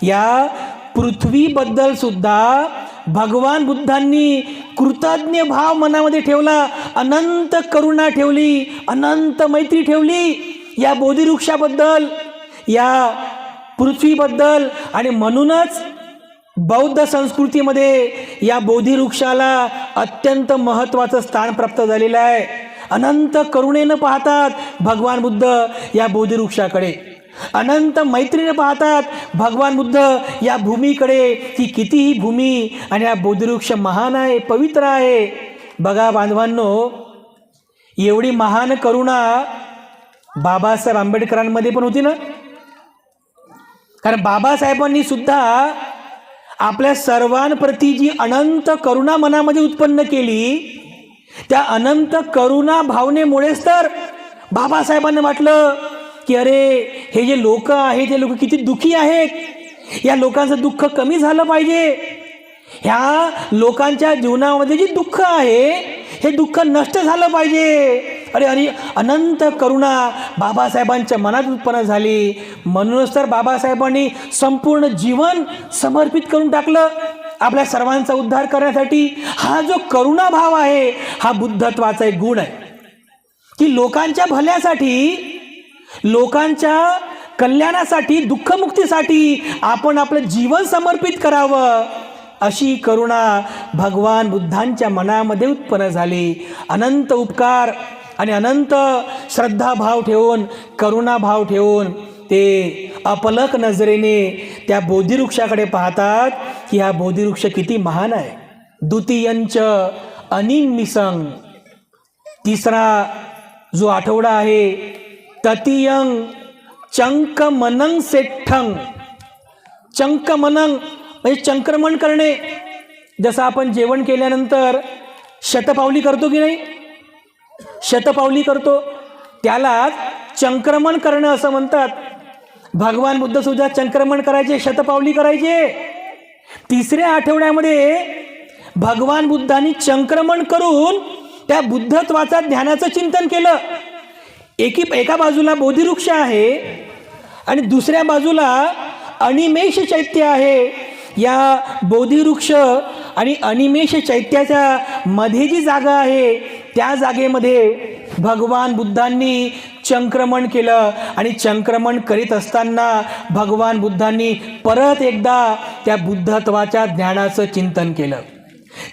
या पृथ्वीबद्दल सुद्धा भगवान बुद्धांनी कृतज्ञ भाव मनामध्ये ठेवला, अनंत करुणा ठेवली, अनंत मैत्री ठेवली या बोधिवृक्षाबद्दल, या पृथ्वीबद्दल. आणि म्हणूनच बौद्ध संस्कृतीमध्ये या बोधिवृक्षाला अत्यंत महत्त्वाचं स्थान प्राप्त झालेलं आहे. अनंत करुणेनं पाहतात भगवान बुद्ध या बोधिवृक्षाकडे. अनंत मैत्रीने पाहतात भगवान बुद्ध या भूमीकडे, की कितीही भूमी आणि हा बोधिवृक्ष महान आहे, पवित्र आहे. बघा बांधवांनो, एवढी महान करुणा बाबासाहेब आंबेडकरांमध्ये पण होती ना. कारण बाबासाहेबांनी सुद्धा आपल्या सर्वांप्रती जी अनंत करुणा मनामध्ये उत्पन्न केली, त्या अनंत करुणा भावनेमुळेच तर बाबासाहेबांना वाटलं की अरे हे जे लोक आहेत ते लोक किती दुःखी आहेत, या लोकांचं दुःख कमी झालं पाहिजे. ह्या लोकांच्या जीवनामध्ये जे दुःख आहे हे दुःख नष्ट झालं पाहिजे. अरे अरे अनंत करुणा बाबासाहेबांच्या मनात उत्पन्न झाली. म्हणूनच तर बाबासाहेबांनी संपूर्ण जीवन समर्पित करून टाकलं आपल्या सर्वांचा उद्धार करण्यासाठी. हा जो करुणा भाव आहे हा बुद्धत्वाचा एक गुण आहे, की लोकांच्या भल्यासाठी, लोकांच्या कल्याणासाठी, दुःखमुक्तीसाठी आपण आपलं जीवन समर्पित करावं, अशी करुणा भगवान बुद्धांच्या मनामध्ये उत्पन्न झाली. अनंत उपकार आणि अनंत श्रद्धाभाव ठेवून, करुणाभाव ठेवून ते अपलक नजरेने त्या बोधिवृक्षाकडे पाहतात की हा बोधिवृक्ष किती महान आहे. द्वितीयंच अनिमिसंग, तिसरा जो आठवडा आहे, ततीयं चंकमनं सेठ्ठं. चंकमनं म्हणजे चंक्रमण करणे. जसं आपण जेवण केल्यानंतर शतपावली करतो की नाही, शतपावली करतो, त्याला चंक्रमण करणं असं म्हणतात. भगवान बुद्ध सुद्धा चंक्रमण करायचे, शतपावली करायचे. तिसऱ्या आठवड्यामध्ये भगवान बुद्धांनी चंक्रमण करून त्या बुद्धत्वाचा ज्ञानाचं चिंतन केलं. एका बाजूला बोधिवृक्ष आहे आणि दुसऱ्या बाजूला अनिमेष चैत्य आहे. या बोधिवृक्ष आणि अनिमेष चैत्याच्या मध्ये जी जागा आहे त्या जागेमध्ये भगवान बुद्धांनी चंक्रमण केलं. आणि चंक्रमण करीत असताना भगवान बुद्धांनी परत एकदा त्या बुद्धत्वाच्या ज्ञानाचं चिंतन केलं,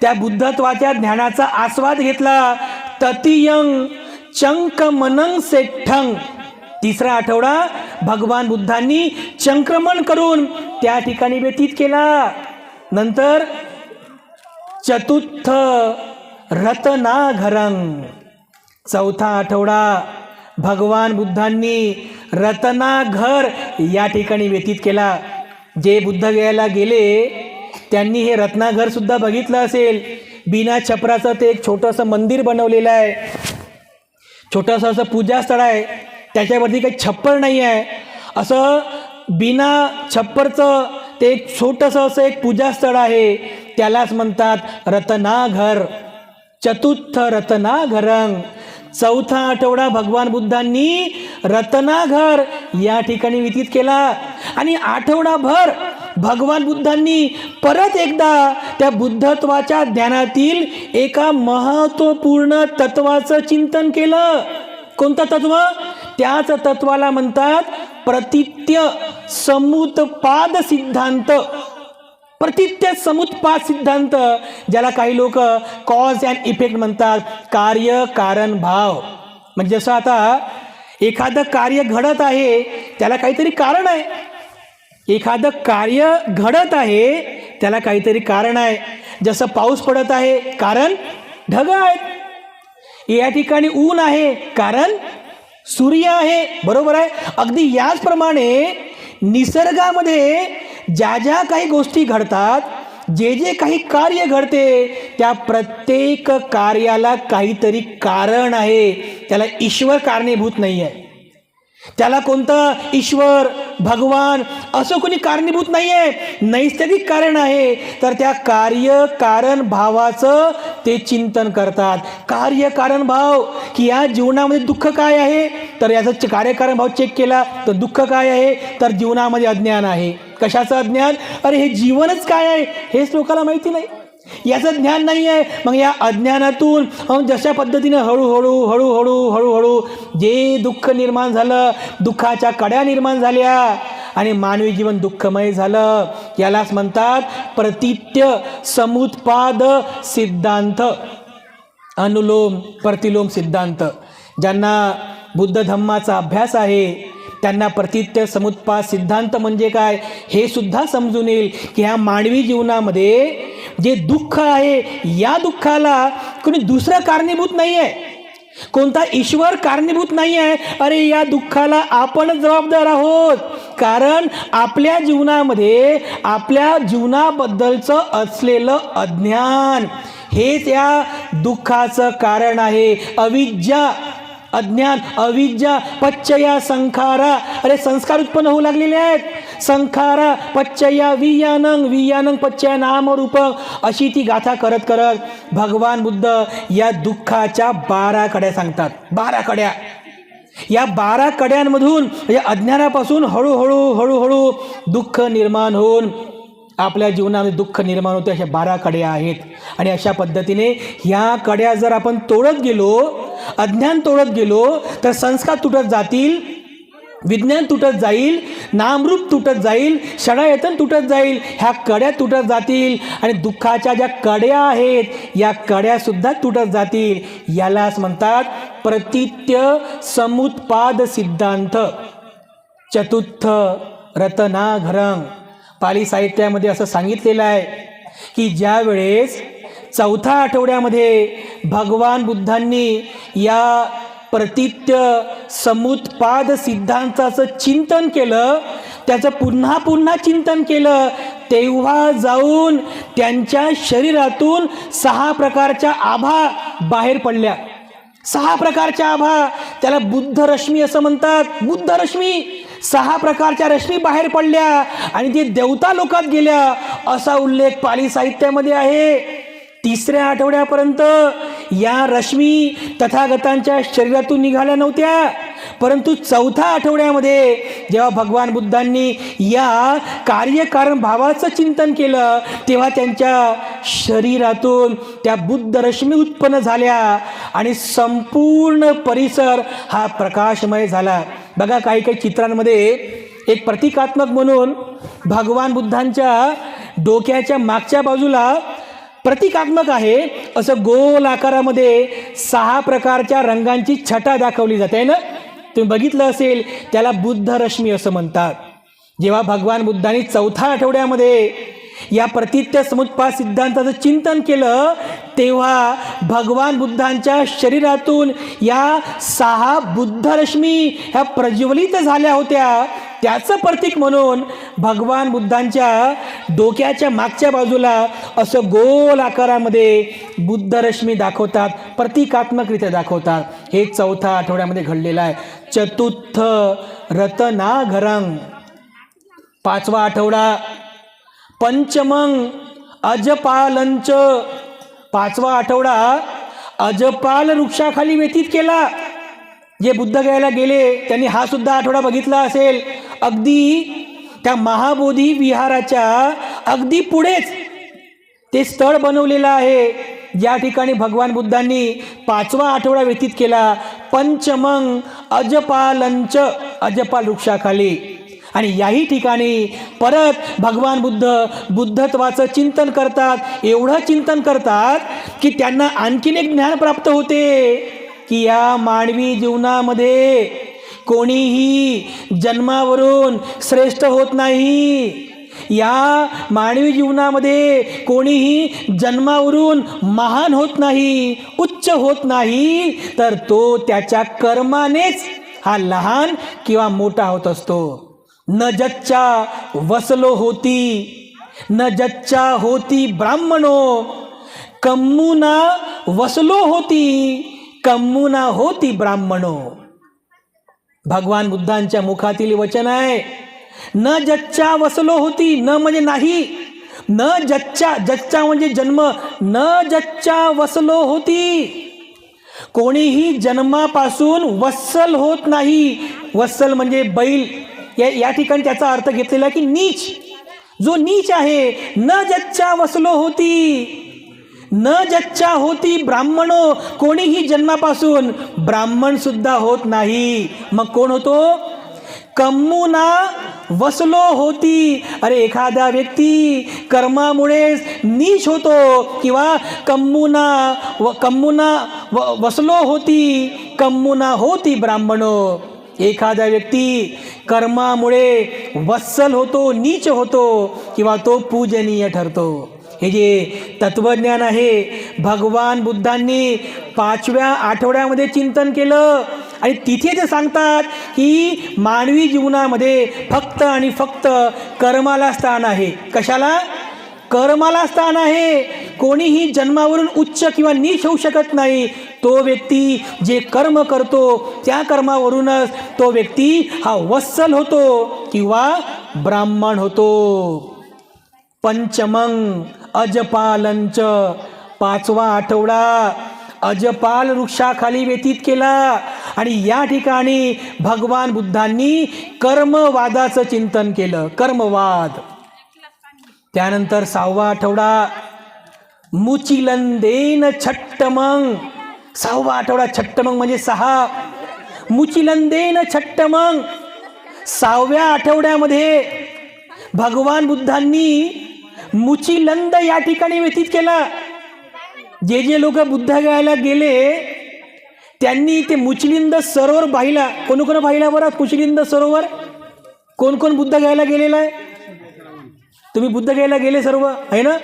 त्या बुद्धत्वाच्या ज्ञानाचा आस्वाद घेतला. ततीयं चंकमनं सेठ्ठं. तिसरा आठवडा भगवान बुद्धांनी चंक्रमण करून त्या ठिकाणी व्यतीत केला. नंतर चतुर्थ रत्नाघरं, चौथा आठवडा भगवान बुद्धांनी रत्नाघर या ठिकाणी व्यतीत केला. जे बुद्धगयाला गेले त्यांनी हे रत्नाघर सुद्धा बघितलं असेल. बिना छपराचं ते एक छोटंसं मंदिर बनवलेलं आहे, छोटंसं असं पूजास्थळ आहे, त्याच्यावरती काही छप्पर नाही आहे. असं बिना छप्परचं ते एक छोटंसं असं एक पूजास्थळ आहे, त्यालाच म्हणतात रत्नाघर. चतुर्थ रत्नाघरं. चौथा आठवडा भगवान बुद्धांनी रत्नाघर या ठिकाणी व्यतीत केला. आणि आठवडाभर भगवान बुद्धांनी परत एकदा त्या बुद्धत्वाच्या ज्ञानातील एका महत्त्वपूर्ण तत्वाचं चिंतन केलं. कोणतं तत्व? त्याच तत्वाला म्हणतात प्रतित्य समुत्पाद सिद्धांत. प्रतित्य समुत्पाद सिद्धांत, ज्याला काही लोक कॉज अँड इफेक्ट म्हणतात, कार्य कारण भाव. म्हणजे जसं आता एखादं कार्य घडत आहे त्याला काहीतरी कारण आहे, एखादं कार्य घडत आहे त्याला काहीतरी कारण आहे. जसं पाऊस पडत आहे, कारण ढग आहेत. या ठिकाणी ऊन आहे, कारण सूर्य आहे. बरोबर आहे. अगदी याचप्रमाणे निसर्गामध्ये ज्या ज्या काही गोष्टी घडतात, जे जे काही कार्य घडते, त्या प्रत्येक कार्याला काहीतरी कारण आहे. त्याला ईश्वर कारणीभूत नाही आहे. त्याला कोणतं ईश्वर भगवान असं कोणी कारणीभूत नाही आहे, नैसर्गिक कारण आहे. तर त्या कार्य कारण भावाचं ते चिंतन करतात. कार्य कारण भाव, की या जीवनामध्ये दुःख काय आहे, तर याचं कार्यकारण भाव चेक केला तर दुःख काय आहे, तर जीवनामध्ये अज्ञान आहे. कशाचं अज्ञान? अरे हे जीवनच काय आहे हेच लोकांना माहिती नाही, याचं ज्ञान नाही आहे. मग या अज्ञानातून जशा पद्धतीने हळूहळू हळूहळू हळूहळू जे दुःख निर्माण झालं, दुःखाच्या कड्या निर्माण झाल्या आणि मानवी जीवन दुःखमय झालं, यालाच म्हणतात प्रतित्य समुत्पाद सिद्धांत, अनुलोम प्रतिलोम सिद्धांत. ज्यांना बुद्ध धम्माचा अभ्यास आहे त्यांना प्रतीत्य समुत्पाद सिद्धांत म्हणजे काय हे सुद्धा समजून येईल की ह्या मानवी जीवनामध्ये जे दुःख आहे या दुःखाला कोणी दुसरं कारणीभूत नाही आहे, कोणता ईश्वर कारणीभूत नाही आहे. अरे या दुःखाला आपणच जबाबदार आहोत, कारण आपल्या जीवनामध्ये आपल्या जीवनाबद्दलचं असलेलं अज्ञान हेच या दुःखाचं कारण आहे. अविद्या, अज्ञान, अविद्या, पच्चया संखारा. अरे संस्कार उत्पन्न होऊ लागलेले आहेत. संखारा पच्चया वियानंग, वियानंग पच्चया नाम रूप, अशी ती गाथा करत करत भगवान बुद्ध या दुःखाच्या 12 कड्या सांगतात. 12 कड्या. या 12 कड्यांमधून या अज्ञानापासून हळूहळू दुःख निर्माण होऊन आपल्या जीवनामध्ये दुःख निर्माण होते. अशा 12 कड्या आहेत. आणि अशा पद्धतीने ह्या कड्या जर आपण तोडत गेलो, अज्ञान तोडत गेलो, तर संस्कार तुटत जातील, विज्ञान तुटत जाईल, नामरूप तुटत जाईल, षडायतन तुटत जाईल, ह्या कड्या तुटत जातील आणि दुःखाच्या ज्या कड्या आहेत या कड्यासुद्धा तुटत जातील. यालाच म्हणतात प्रतीत्य समुत्पाद सिद्धांत. चतुर्थ रत्नाघरं. पाली साहित्यामध्ये असं सांगितलेलं आहे की ज्या वेळेस 4थ्या आठवड्यामध्ये भगवान बुद्धांनी या प्रतीत्य समुत्पाद सिद्धांताचं चिंतन केलं, त्याचं पुन्हा पुन्हा चिंतन केलं, तेव्हा जाऊन त्यांच्या शरीरातून 6 प्रकारच्या आभा बाहेर पडल्या. 6 प्रकारच्या आभा, त्याला बुद्ध रश्मी असं म्हणतात. बुद्ध रश्मी, 6 प्रकारच्या रश्मी बाहेर पडल्या आणि ते देवता लोकात गेल्या, असा उल्लेख पाली साहित्यामध्ये आहे. 3ऱ्या आठवड्यापर्यंत या रश्मी तथागतांच्या शरीरातून निघाल्या नव्हत्या, परंतु 4थ्या आठवड्यामध्ये जेव्हा भगवान बुद्धांनी या कार्यकारण भावाचं चिंतन केलं, तेव्हा त्यांच्या शरीरातून त्या बुद्ध रश्मी उत्पन्न झाल्या आणि संपूर्ण परिसर हा प्रकाशमय झाला. बघा, काही काही चित्रांमध्ये एक प्रतिकात्मक म्हणून भगवान बुद्धांच्या डोक्याच्या मागच्या बाजूला प्रतिकात्मक आहे असं गोल आकारामध्ये 6 प्रकारच्या रंगांची छटा दाखवली जाते ना. तुम्ही बघितलं असेल, त्याला बुद्ध रश्मी असं म्हणतात. जेव्हा भगवान बुद्धांनी 4थ्या आठवड्यामध्ये या प्रतीत्य समुत्पाद सिद्धांताचं चिंतन केलं, तेव्हा भगवान बुद्धांच्या शरीरातून या 6 बुद्ध रश्मी ह्या प्रज्वलित झाल्या होत्या. त्याचं प्रतीक म्हणून भगवान बुद्धांच्या डोक्याच्या मागच्या बाजूला असं गोल आकारामध्ये बुद्ध रश्मी दाखवतात, प्रतिकात्मकरित्या दाखवतात. हे 4थ्या आठवड्यामध्ये घडलेलं आहे. चतुर्थ रत्नाघरं. 5वा आठवडा. पंचमं अजपालंच. 5वा आठवडा अजपाल वृक्षाखाली व्यतीत केला. जे बुद्ध गयाला गेले त्यांनी हा सुद्धा आठवडा बघितला असेल. अगदी त्या महाबोधी विहाराच्या अगदी पुढेच ते स्थळ बनवलेलं आहे, ज्या ठिकाणी भगवान बुद्धांनी 5वा आठवडा व्यतीत केला. पंचमं अजपालंच, अजपाल वृक्षाखाली. आणि याही ठिकाणी परत भगवान बुद्ध बुद्धत्वाचं चिंतन करतात. एवढं चिंतन करतात की त्यांना आणखीन एक ज्ञान प्राप्त होते की या मानवी जीवनामध्ये कोणीही जन्मावरून श्रेष्ठ होत नाही. या मानवी जीवनामध्ये कोणीही जन्मावरून महान होत नाही, उच्च होत नाही, तर तो त्याच्या कर्मानेच हा लहान किंवा मोठा होत असतो. न जच्चा वसलो होती, न जच्चा होती ब्राह्मणो, कम्मुना वसलो होती, कम्मुना होती ब्राह्मणो. भगवान बुद्धांच्या मुखातील वचन आहे. न जच्चा वसलो होती. न म्हणजे नाही, न जच्चा, जच्चा म्हणजे जन्म, न जच्चा वसलो होती. कोणीही जन्मापासून वत्सल होत नाही. वत्सल म्हणजे बैल. या ठिकाणी त्याचा अर्थ घेतलेला की नीच, जो नीच आहे. न जच्चा वसलो होती, न जच्चा होती ब्राह्मणो. कोणीही जन्मापासून ब्राह्मण सुद्धा होत नाही. मग कोण होतो? कम्मुना वसलो होती. अरे एखादा व्यक्ती कर्मामुळे नीच होतो किंवा कम्मुना वसलो होती, कम्मुना होती ब्राह्मणो. एखादा व्यक्ती कर्मामुळे वत्सल होतो, नीच होतो किंवा तो पूजनीय ठरतो. हे जे तत्वज्ञान आहे भगवान बुद्धांनी 5व्या आठवड्यामध्ये चिंतन केलं आणि तिथे ते सांगतात की मानवी जीवनामध्ये फक्त आणि फक्त कर्माला स्थान आहे. कशाला? कर्माला स्थान आहे. कोणीही जन्मावरून उच्च किंवा नीच होऊ शकत नाही. तो व्यक्ती जे कर्म करतो त्या कर्मावरूनच तो व्यक्ती हा वत्सल होतो किंवा ब्राह्मण होतो. पंचमं अजपालंच 5वा आठवडा अजपाल वृक्षाखाली व्यतीत केला आणि या ठिकाणी भगवान बुद्धांनी कर्मवादाचं चिंतन केलं. कर्मवाद. त्यानंतर 6वा आठवडा मुचिलंदेन छट्टमं. 6वा आठवडा छट्टमं म्हणजे 6. मुचिलंदेन छट्टमं. 6व्या आठवड्यामध्ये भगवान बुद्धांनी मुचिलंद या ठिकाणी व्यतीत केला. जे लोक बुद्धगयाला गेले त्यांनी ते मुचिलिंद सरोवर पाहिला. कोण पाहिला बरं मुचिलिंद सरोवर? कोण कोण बुद्धगयाला गेलेला आहे? तुम्ही बुद्धगयाला गेले सर्व आहे ना?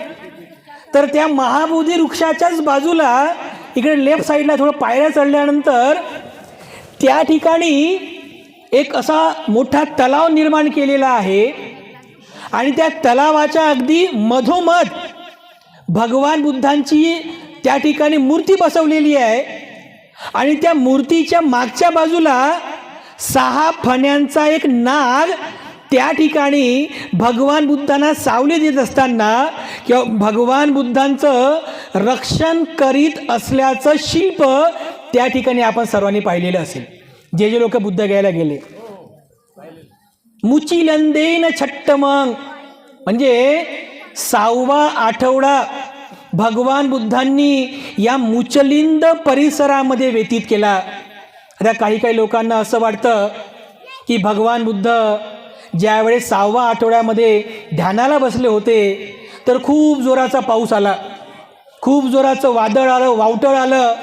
तर त्या महाबोधी वृक्षाच्याच बाजूला इकडे लेफ्ट साईडला थोडं पायऱ्या चढल्यानंतर त्या ठिकाणी एक असा मोठा तलाव निर्माण केलेला आहे आणि त्या तलावाच्या अगदी मधोमध भगवान बुद्धांची त्या ठिकाणी मूर्ती बसवलेली आहे आणि त्या मूर्तीच्या मागच्या बाजूला 6 फण्यांचा एक नाग त्या ठिकाणी भगवान बुद्धांना सावली देत असताना किंवा भगवान बुद्धांचं रक्षण करीत असल्याचं शिल्प त्या ठिकाणी आपण सर्वांनी पाहिलेलं असेल जे लोक बुद्ध घ्यायला गेले. मुचिलंदेन छट्टमं म्हणजे 6वा आठवडा भगवान बुद्धांनी या मुचलिंद परिसरामध्ये व्यतीत केला. आता काही लोकांना असं वाटतं की भगवान बुद्ध ज्यावेळेस 6व्या आठवड्यामध्ये ध्यानाला बसले होते तर खूप जोराचा पाऊस आला, खूप जोराचं वादळ आलं, वावटळ आलं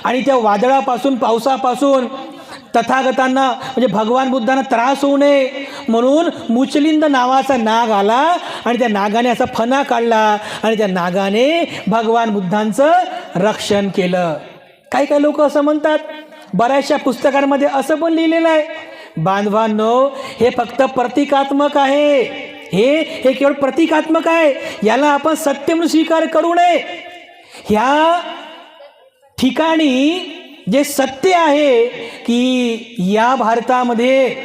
आणि त्या वादळापासून पावसापासून तथागतांना म्हणजे भगवान बुद्धांना त्रास होऊ नये म्हणून मुचलिंद नावाचा नाग आला आणि त्या नागाने असा फणा काढला आणि त्या नागाने भगवान बुद्धांचं रक्षण केलं. काही लोक असं म्हणतात, बऱ्याचशा पुस्तकांमध्ये असं पण लिहिलेलं आहे, बांधवांनो हे फक्त प्रतिकात्मक आहे, हे केवळ प्रतिकात्मक आहे, याला आपण सत्य म्हणून स्वीकार करू नये. ह्या ठिकाणी जे सत्य आहे की या भारतामध्ये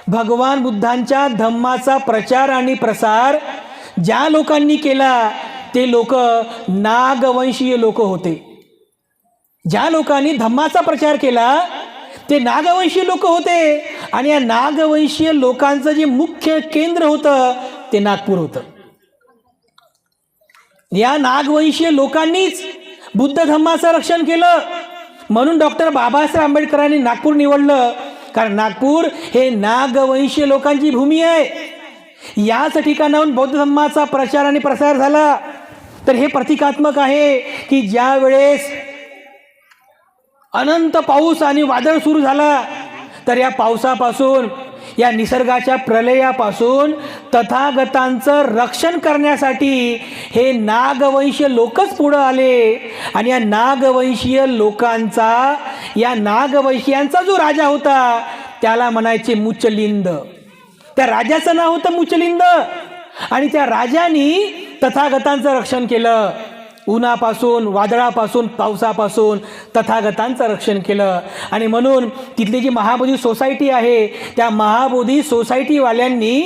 भगवान बुद्धांच्या धम्माचा प्रचार आणि प्रसार ज्या लोकांनी केला ते लोक नागवंशीय लोक होते. ज्या लोकांनी धम्माचा प्रचार केला ते नागवंशीय लोक होते आणि या नागवंशीय लोकांचं जे मुख्य केंद्र होतं ते नागपूर होतं. या नागवंशीय लोकांनीच बुद्ध धम्माचं रक्षण केलं म्हणून डॉक्टर बाबासाहेब आंबेडकरांनी नागपूर निवडलं, कारण नागपूर हे नागवंशीय लोकांची भूमी आहे. याच ठिकाणाहून बौद्ध धम्माचा प्रचार आणि प्रसार झाला. तर हे प्रतिकात्मक आहे की ज्या वेळेस अनंत पाऊस आणि वादळ सुरू झाला तर या पावसापासून या निसर्गाच्या प्रलयापासून तथागतांचं रक्षण करण्यासाठी हे नागवंशीय लोकच पुढं आले आणि या नागवंशीय लोकांचा या नागवंशीयांचा जो राजा होता त्याला म्हणायचे मुचलिंद. त्या राजाचं नाव होतं मुचलिंद आणि त्या राजाने तथागतांचं रक्षण केलं. उन्हापासून, वादळापासून, पावसापासून तथागतांचं रक्षण केलं. आणि म्हणून तिथली जी महाबोधी सोसायटी आहे त्या महाबोधी सोसायटीवाल्यांनी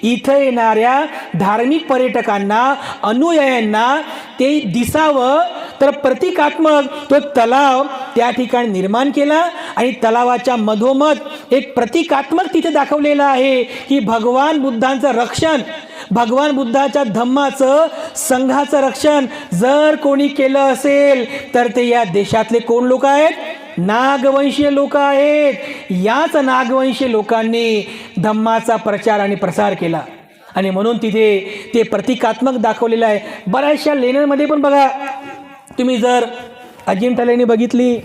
इथं येणाऱ्या धार्मिक पर्यटकांना, अनुयायांना ते दिसावं तर प्रतिकात्मक तो तलाव त्या ठिकाणी निर्माण केला आणि तलावाच्या मधोमध एक प्रतिकात्मक तिथे दाखवलेलं आहे की भगवान बुद्धांचं रक्षण, भगवान बुद्धाच्या धम्माचं, संघाचं रक्षण जर कोणी केलं असेल तर ते या देशातले कोण लोक आहेत? नागवंशीय लोक आहेत. याच नागवंशीय लोकांनी धम्माचा प्रचार आणि प्रसार केला आणि म्हणून तिथे ते प्रतिकात्मक दाखवलेलं आहे. बऱ्याचशा लेण्यांमध्ये पण बघा, तुम्ही जर अजिंठा लेणी बघितली,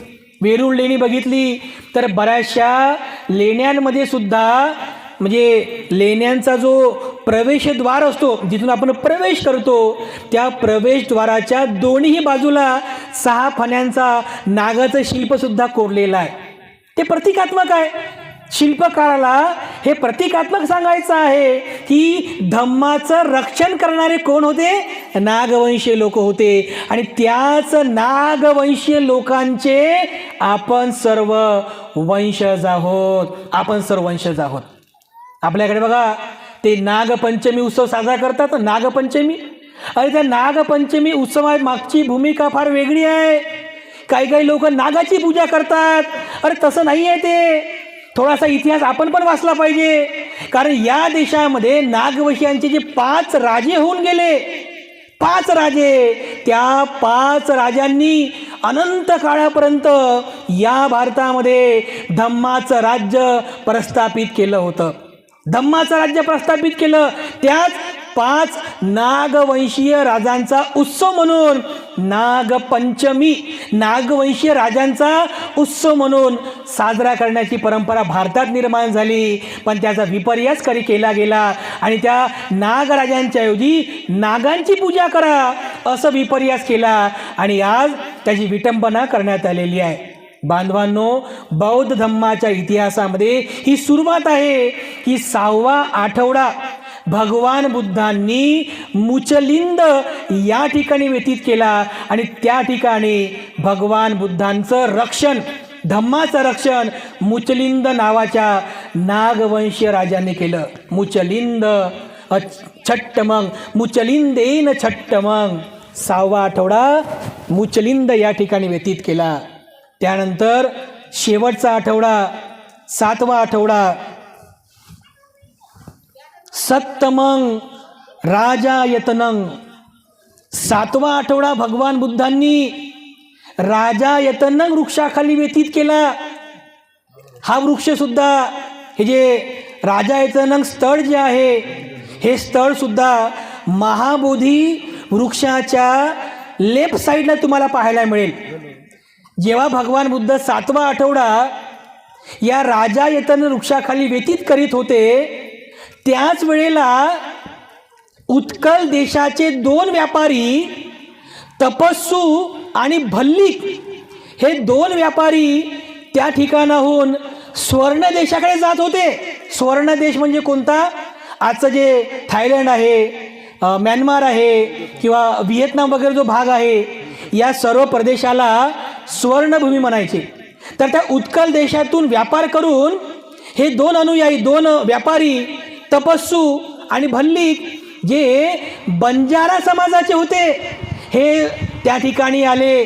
वेरूळ लेणी बघितली तर बऱ्याचशा लेण्यांमध्ये सुद्धा म्हणजे लेण्यांचा जो प्रवेशद्वार असतो, जिथून आपण प्रवेश करतो, त्या प्रवेशद्वाराच्या दोन्ही बाजूला 6 फण्यांचा नागाचं शिल्पसुद्धा कोरलेलं आहे. ते प्रतिकात्मक आहे. शिल्पकाराला हे प्रतिकात्मक सांगायचं आहे की धम्माचं रक्षण करणारे कोण होते? नागवंशीय लोक होते. आणि त्याच नागवंशीय लोकांचे आपण सर्व वंशज आहोत. आपण सर्व वंशज आहोत. आपल्याकडे बघा ते नागपंचमी उत्सव साजरा करतात. नागपंचमी, अरे त्या नागपंचमी उत्सवात मागची भूमिका फार वेगळी आहे. काही लोक नागाची पूजा करतात. अरे तसं नाही आहे ते. थोडासा इतिहास आपण पण वाचला पाहिजे. कारण या देशामध्ये नागवंशीयांचे जे 5 राजे होऊन गेले, 5 राजे, त्या 5 राजांनी अनंत काळापर्यंत या भारतामध्ये धम्माचं राज्य प्रस्थापित केलं होतं. धम्माचं राज्य प्रस्थापित केलं. त्याच 5 नागवंशीय राजांचा उत्सव म्हणून नागपंचमी, नागवंशीय राजांचा उत्सव म्हणून साजरा करण्याची परंपरा भारतात निर्माण झाली. पण त्याचा विपर्यास केला गेला आणि त्या नागराजांच्या ऐवजी नागांची पूजा करा असं विपर्यास केला आणि आज त्याची विटंबना करण्यात आलेली आहे. बांधवांनो, बौद्ध धम्माच्या इतिहासामध्ये ही सुरुवात आहे की 6वा आठवडा भगवान बुद्धांनी मुचलिंद या ठिकाणी व्यतीत केला आणि त्या ठिकाणी भगवान बुद्धांचं रक्षण, धम्माचं रक्षण मुचलिंद नावाच्या नागवंशीय राजाने केलं. मुचलिंद छट्टमंग, मुचलिंदेन छट्टमंग, 6वा आठवडा मुचलिंद या ठिकाणी व्यतीत केला. त्यानंतर शेवटचा आठवडा 7वा आठवडा सत्तमंग राजायतनंग, 7वा आठवडा भगवान बुद्धांनी राजायतनंग वृक्षाखाली व्यतीत केला. हा वृक्ष सुद्धा, हे जे राजायतनंग स्थळ जे आहे, हे स्थळ सुद्धा महाबोधी वृक्षाच्या लेफ्ट साईडला तुम्हाला पाहायला मिळेल. जेव्हा भगवान बुद्ध 7वा आठवडा या राजायतन वृक्षाखाली व्यतीत करीत होते, त्याच वेळेला उत्कल देशाचे 2 व्यापारी तपस्सू आणि भल्लिक हे 2 व्यापारी त्या ठिकाणाहून स्वर्ण देशाकडे जात होते. स्वर्ण देश म्हणजे कोणता? आजचं जे थायलंड आहे, म्यानमार आहे किंवा व्हिएतनाम वगैरे जो भाग आहे, या सर्व प्रदेशाला स्वर्णभूमी म्हणायचे. तर त्या उत्कल देशातून व्यापार करून हे 2 अनुयायी, 2 व्यापारी तपस्सू आणि भल्लिक जे बंजारा समाजाचे होते, हे त्या ठिकाणी आले.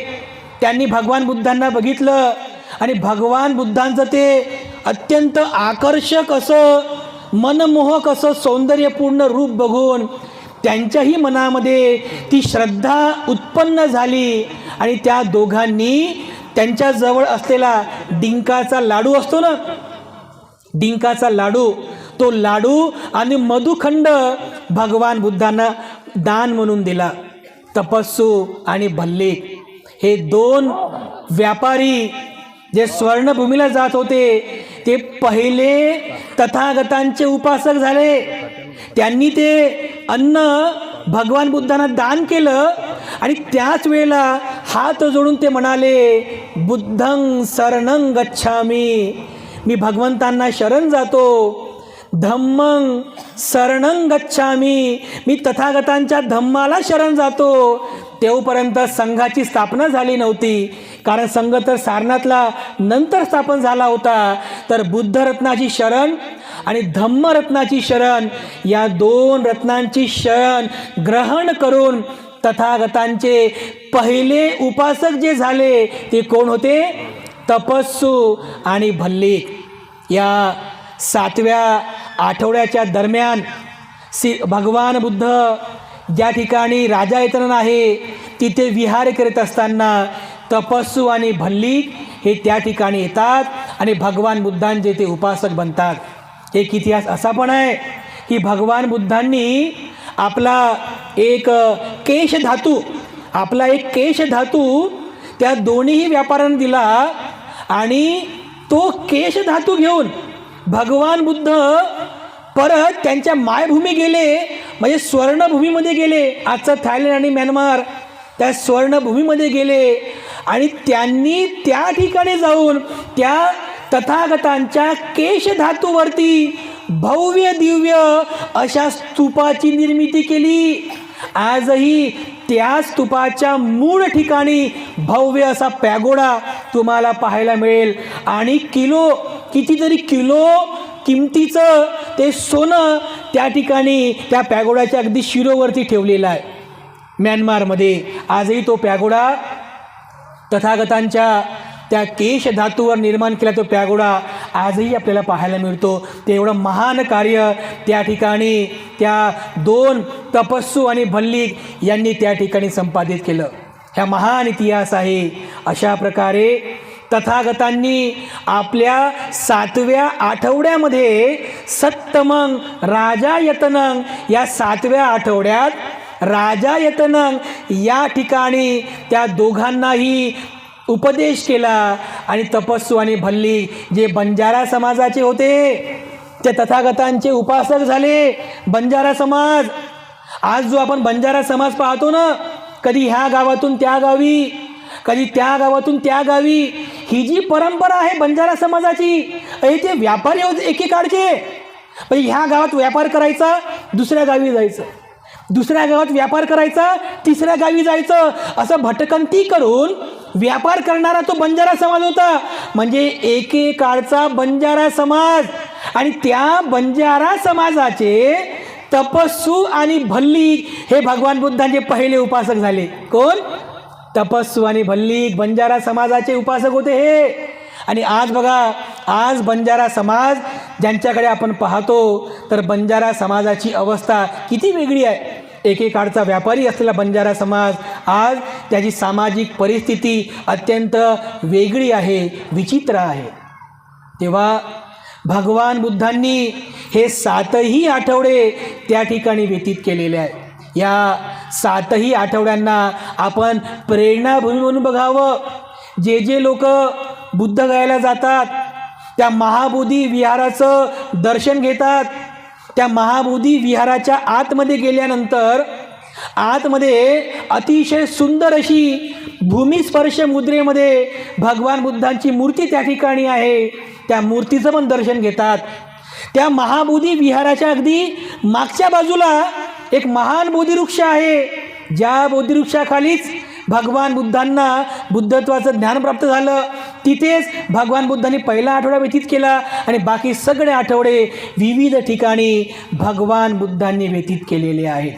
त्यांनी भगवान बुद्धांना बघितलं आणि भगवान बुद्धांचं ते अत्यंत आकर्षक असं, मनमोहक असं सौंदर्यपूर्ण रूप बघून त्यांच्याही मनामध्ये ती श्रद्धा उत्पन्न झाली आणि त्या दोघांनी त्यांच्याजवळ असलेला डिंकाचा लाडू असतो ना, डिंकाचा लाडू, तो लाडू आणि मधुखंड भगवान बुद्धांना दान म्हणून दिला. तपस्सू आणि भल्लिक हे 2 व्यापारी जे स्वर्णभूमीला जात होते, ते पहिले तथागतांचे उपासक झाले. त्यांनी ते अन्न भगवान बुद्धांना दान केलं आणि त्याच वेळेला हात जोडून ते म्हणाले, बुद्धं शरणं गच्छामी, मी भगवंतांना शरण जातो. धम्मं शरणं गच्छामी, मी तथागतांच्या धम्माला शरण जातो. तेवपर्यंत संघाची स्थापना झाली नव्हती, कारण संघ तर सारनाथला नंतर स्थापन झाला होता. तर बुद्ध रत्नाची शरण आणि धम्मरत्नाची शरण, या 2 रत्नांची शरण ग्रहण करून तथागतांचे पहिले उपासक जे झाले ते कोण होते? तपस्सू आणि भल्लिक. या 7व्या आठवड्याच्या दरम्यान भगवान बुद्ध ज्या ठिकाणी राजायतन आहे तिथे विहार करत असताना तपस्सू आणि भल्लिक हे त्या ठिकाणी येतात आणि भगवान बुद्धांचे ते उपासक बनतात. एक इतिहास असा पण आहे की भगवान बुद्धांनी आपला एक केश धातू त्या दोन्ही व्यापाऱ्यांना दिला आणि तो केश धातू घेऊन भगवान बुद्ध परत त्यांच्या मायभूमी गेले, म्हणजे स्वर्णभूमीमध्ये गेले. आजचं थायलंड आणि म्यानमार त्या स्वर्णभूमीमध्ये गेले आणि त्यांनी त्या ठिकाणी जाऊन त्या तथागतांच्या केशधातूवरती भव्य दिव्य अशा स्तूपाची निर्मिती केली. आजही त्या स्तूपाच्या मूळ ठिकाणी भव्य असा पॅगोडा तुम्हाला पाहायला मिळेल आणि कितीतरी किलो किमतीचं ते सोनं त्या ठिकाणी त्या पॅगोडाच्या अगदी शिरोवरती ठेवलेलं आहे. म्यानमारमध्ये आजही तो पॅगोडा तथागतांच्या त्या केश धातूवर निर्माण केला तो पॅगोडा आजही आपल्याला पाहायला मिळतो. ते एवढं महान कार्य त्या ठिकाणी त्या 2 तपस्सू आणि भल्लिक यांनी त्या ठिकाणी संपादित केलं. ह्या महान इतिहास आहे. अशा प्रकारे तथागतांनी आपल्या 7व्या आठवड्यामध्ये सत्तमं राजायतनं या 7व्या आठवड्यात राजायतनं या ठिकाणी त्या दोघांनाही उपदेश केला आणि तपस्सू आणि भल्लिक जे बंजारा समाजाचे होते ते तथागतांचे उपासक झाले. बंजारा समाज, आज जो आपण बंजारा समाज पाहतो ना, कधी ह्या गावातून त्या गावी, कधी त्या गावातून त्या गावी, ही जी परंपरा आहे बंजारा समाजाची, ते व्यापारी होते एकेकाळचे. म्हणजे ह्या गावात व्यापार करायचा, दुसऱ्या गावी जायचं, दुसऱ्या गावात व्यापार करायचा, तिसऱ्या गावी जायचं, असं भटकंती करून व्यापार करणारा तो बंजारा समाज होता. म्हणजे एकेकाळचा बंजारा समाज. आणि त्या बंजारा समाजाचे तपस्सू आणि भल्लिक हे भगवान बुद्धांचे पहिले उपासक झाले. कोण? तपस्सू आणि भल्लिक बंजारा समाजाचे उपासक होते हे. आणि आज बघा, आज बंजारा समाज ज्यांच्याकडे आपण पाहतो तर बंजारा समाजाची अवस्था किती वेगळी आहे. एकेकाळचा व्यापारी असलेला बंजारा समाज आज त्याची सामाजिक परिस्थिती अत्यंत वेगळी आहे, विचित्र आहे. तेव्हा भगवान बुद्धांनी हे 7ही आठवडे त्या ठिकाणी व्यतीत केलेले आहेत. या 7ही आठवड्यांना आपण प्रेरणाभूमी म्हणून बघावं. जे जे लोक बुद्धगयाला जातात, त्या महाबोधी विहाराचं दर्शन घेतात, त्या महाबोधी विहाराच्या आतमध्ये गेल्यानंतर आतमध्ये अतिशय सुंदर अशी भूमिस्पर्श मुद्रेमध्ये भगवान बुद्धांची मूर्ती त्या ठिकाणी आहे. त्या मूर्तीचं पण दर्शन घेतात. त्या महाबोधी विहाराच्या अगदी मागच्या बाजूला एक महान बोधिवृक्ष आहे. ज्या बोधिवृक्षाखालीच भगवान बुद्धांना बुद्धत्वाचं ज्ञान प्राप्त झालं. तिथेच भगवान बुद्धांनी पहिला आठवडा व्यतीत केला आणि बाकी सगळे आठवडे विविध ठिकाणी भगवान बुद्धांनी व्यतीत केलेले आहेत.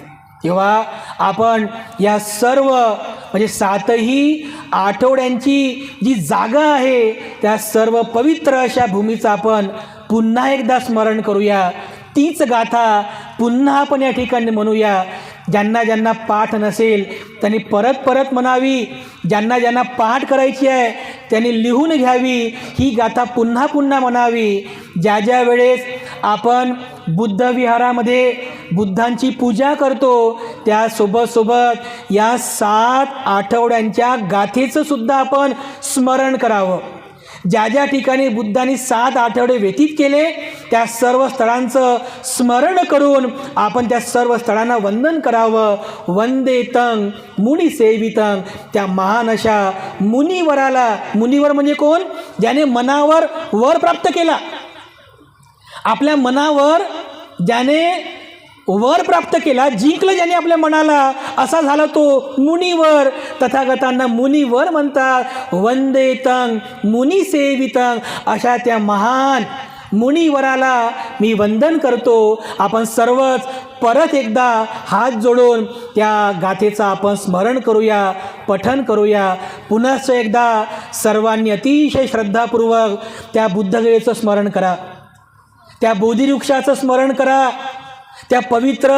तेव्हा आपण या सर्व म्हणजे 7ही आठवड्यांची जी जागा आहे त्या सर्व पवित्र अशा भूमीचं आपण पुन्हा एकदा स्मरण करूया. तीच गाथा पुन्हा आपण या ठिकाणी म्हणूया. ज्यांना ज्यांना पाठ नसेल त्यांनी परत परत म्हणावी. ज्यांना ज्यांना पाठ करायची आहे त्यांनी लिहून घ्यावी. ही गाथा पुन्हा पुन्हा म्हणावी. ज्या ज्या वेळेस आपण बुद्ध विहारामध्ये बुद्धांची पूजा करतो त्यासोबत सोबत या 7 आठवड्यांच्या गाथेचं सुद्धा आपण स्मरण करावं. ज्या ज्या ठिकाणी बुद्धांनी 7 आठवडे व्यतीत केले त्या सर्व स्थळांचं स्मरण करून आपण त्या सर्व स्थळांना वंदन करावं. वंदे तं मुनिसेवितं, त्या महान अशा मुनिवराला. मुनिवर म्हणजे कोण? ज्याने मनावर वर प्राप्त केला. आपल्या मनावर ज्याने वर प्राप्त केला, जिंकलं ज्याने आपल्या मनाला, असा झाला तो मुनिवर. तथागतांना मुनिवर म्हणतात. वंदे तं मुनिसेवितं, अशा त्या महान मुनिवराला मी वंदन करतो. आपण सर्वच परत एकदा हात जोडून त्या गाथेचं आपण स्मरण करूया, पठन करूया. पुनश्च एकदा सर्वांनी अतिशय श्रद्धापूर्वक त्या बुद्धगयेचं स्मरण करा, त्या बोधिवृक्षाचं स्मरण करा, त्या पवित्र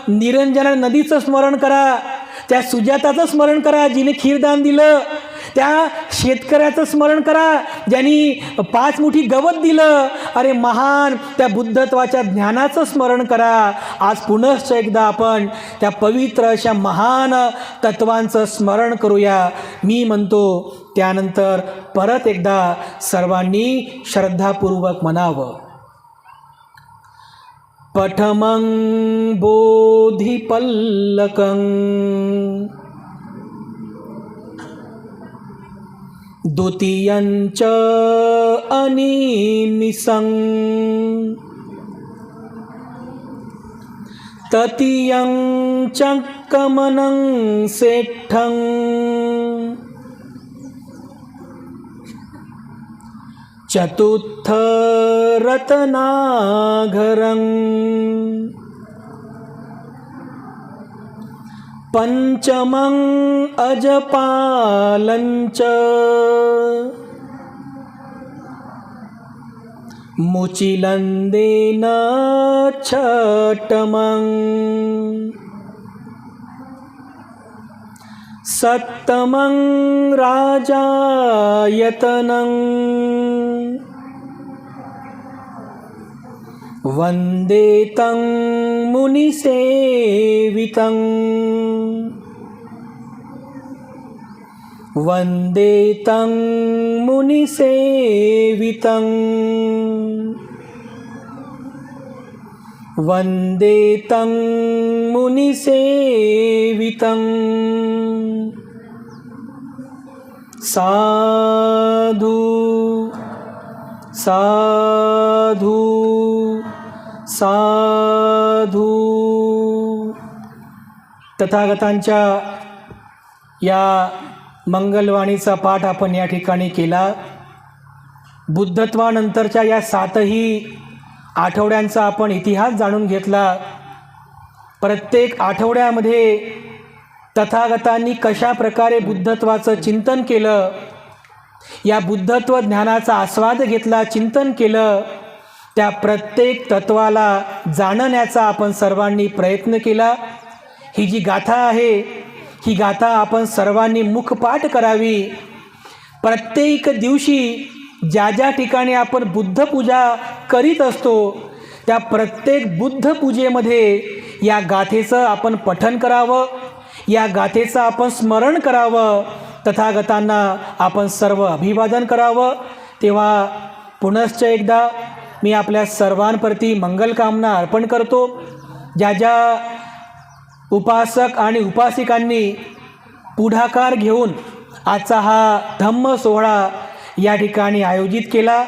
निरंजना नदीचं स्मरण करा, त्या सुजाताचं स्मरण करा जिने खीरदान दिलं, त्या शेतकऱ्याचं स्मरण करा ज्यांनी 5 मुठी गवत दिलं. अरे महान त्या बुद्धत्वाच्या ज्ञानाचं स्मरण करा. आज पुनश्च एकदा आपण त्या पवित्र अशा महान तत्वांचं स्मरण करूया. मी म्हणतो त्यानंतर परत एकदा सर्वांनी श्रद्धापूर्वक म्हणावं. पठमं बोधिपल्लकं द्वितीयं च अनिमिषं तृतीयं च कमनं सेट्ठं चतुर्थ रत्नाघरं पंचमं अजपालं च मुचिलन्देन छठमं सप्तमं राजायतनं वन्दे तं मुनिसेवितं वन्दे तं मुनिसेवितं वन्दे तं मुनिसेवितं साधु साधु साधु. तथागतांच्या या मंगलवाणीचा पाठ आपण या ठिकाणी केला. बुद्धत्वानंतरच्या या 7ही आठवड्यांचा आपण इतिहास जाणून घेतला. प्रत्येक आठवड्यामध्ये तथागतांनी कशा प्रकारे बुद्धत्वाचं चिंतन केलं, या बुद्धत्व ज्ञानाचा आस्वाद घेतला, चिंतन केलं, त्या प्रत्येक तत्वाला जाणण्याचा आपण सर्वांनी प्रयत्न केला. ही जी गाथा आहे, ही गाथा आपण सर्वांनी मुखपाठ करावी. प्रत्येक दिवशी ज्या ज्या ठिकाणी आपण बुद्धपूजा करीत असतो, त्या प्रत्येक बुद्धपूजेमध्ये या गाथेचं आपण पठन करावं, या गाथेचं आपण स्मरण करावं, तथागतांना आपण सर्व अभिवादन करावं. तेव्हा पुनश्च एकदा मी आपल्या सर्वांप्रती मंगलकामना अर्पण करतो. ज्या ज्या उपासक आणि उपासिकांनी पुढाकार घेऊन आजचा हा धम्म सोहळा या ठिकाणी आयोजित केला,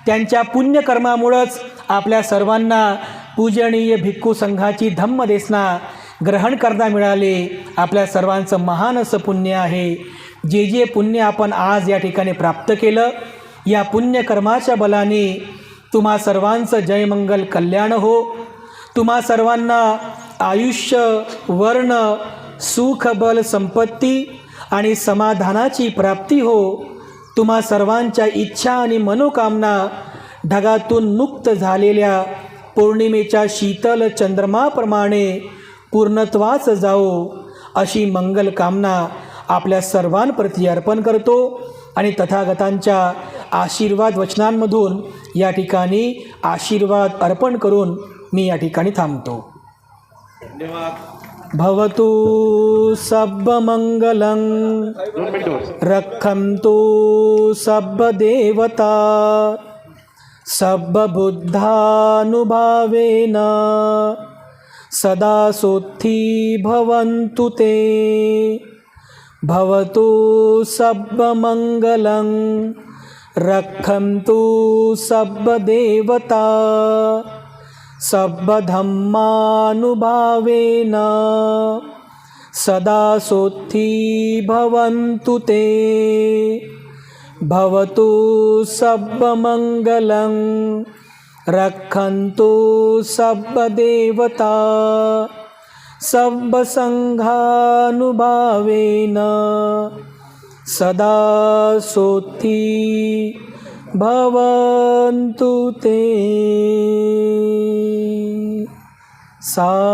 त्यांच्या पुण्यकर्मामुळंच आपल्या सर्वांना पूजनीय भिक्खू संघाची धम्मदेसना ग्रहण करता मिळाले. आपल्या सर्वांचं महान असं पुण्य आहे. जे जे पुण्य आपण आज या ठिकाणी प्राप्त केलं, या पुण्यकर्माच्या बलाने तुम्हा सर्वांचं जयमंगल कल्याण हो. तुम्हा सर्वांना आयुष्य, वर्ण, सुख, बल, संपत्ती आणि समाधानाची प्राप्ती हो. तुम्हा सर्वांच्या इच्छा आणि मनोकामना ढगातून मुक्त झालेल्या पौर्णिमेच्या शीतल चंद्रमाप्रमाणे पूर्णत्वास जाओ, अशी मंगल कामना आपल्या सर्वांप्रती अर्पण करतो. आणि तथागतांच्या आशीर्वाद वचनांमधून या ठिकाणी आशीर्वाद अर्पण करून मी या ठिकाणी थांबतो. भवतु सर्वमंगलं रक्षन्तु सर्वदेवता सर्वबुद्धानुभावेन सदा सोत्थी भवन्तु ते. भवतु सर्वमंगलं रक्षन्तु सर्वदेवता सर्वधम्मानुभावेन सदा सोत्थी भवन्तु ते. भवतु सर्वमंगलं रक्षन्तु सर्वदेवता सर्वसंघानुभावेन सदा सोत्थी भवन्तु ते. सा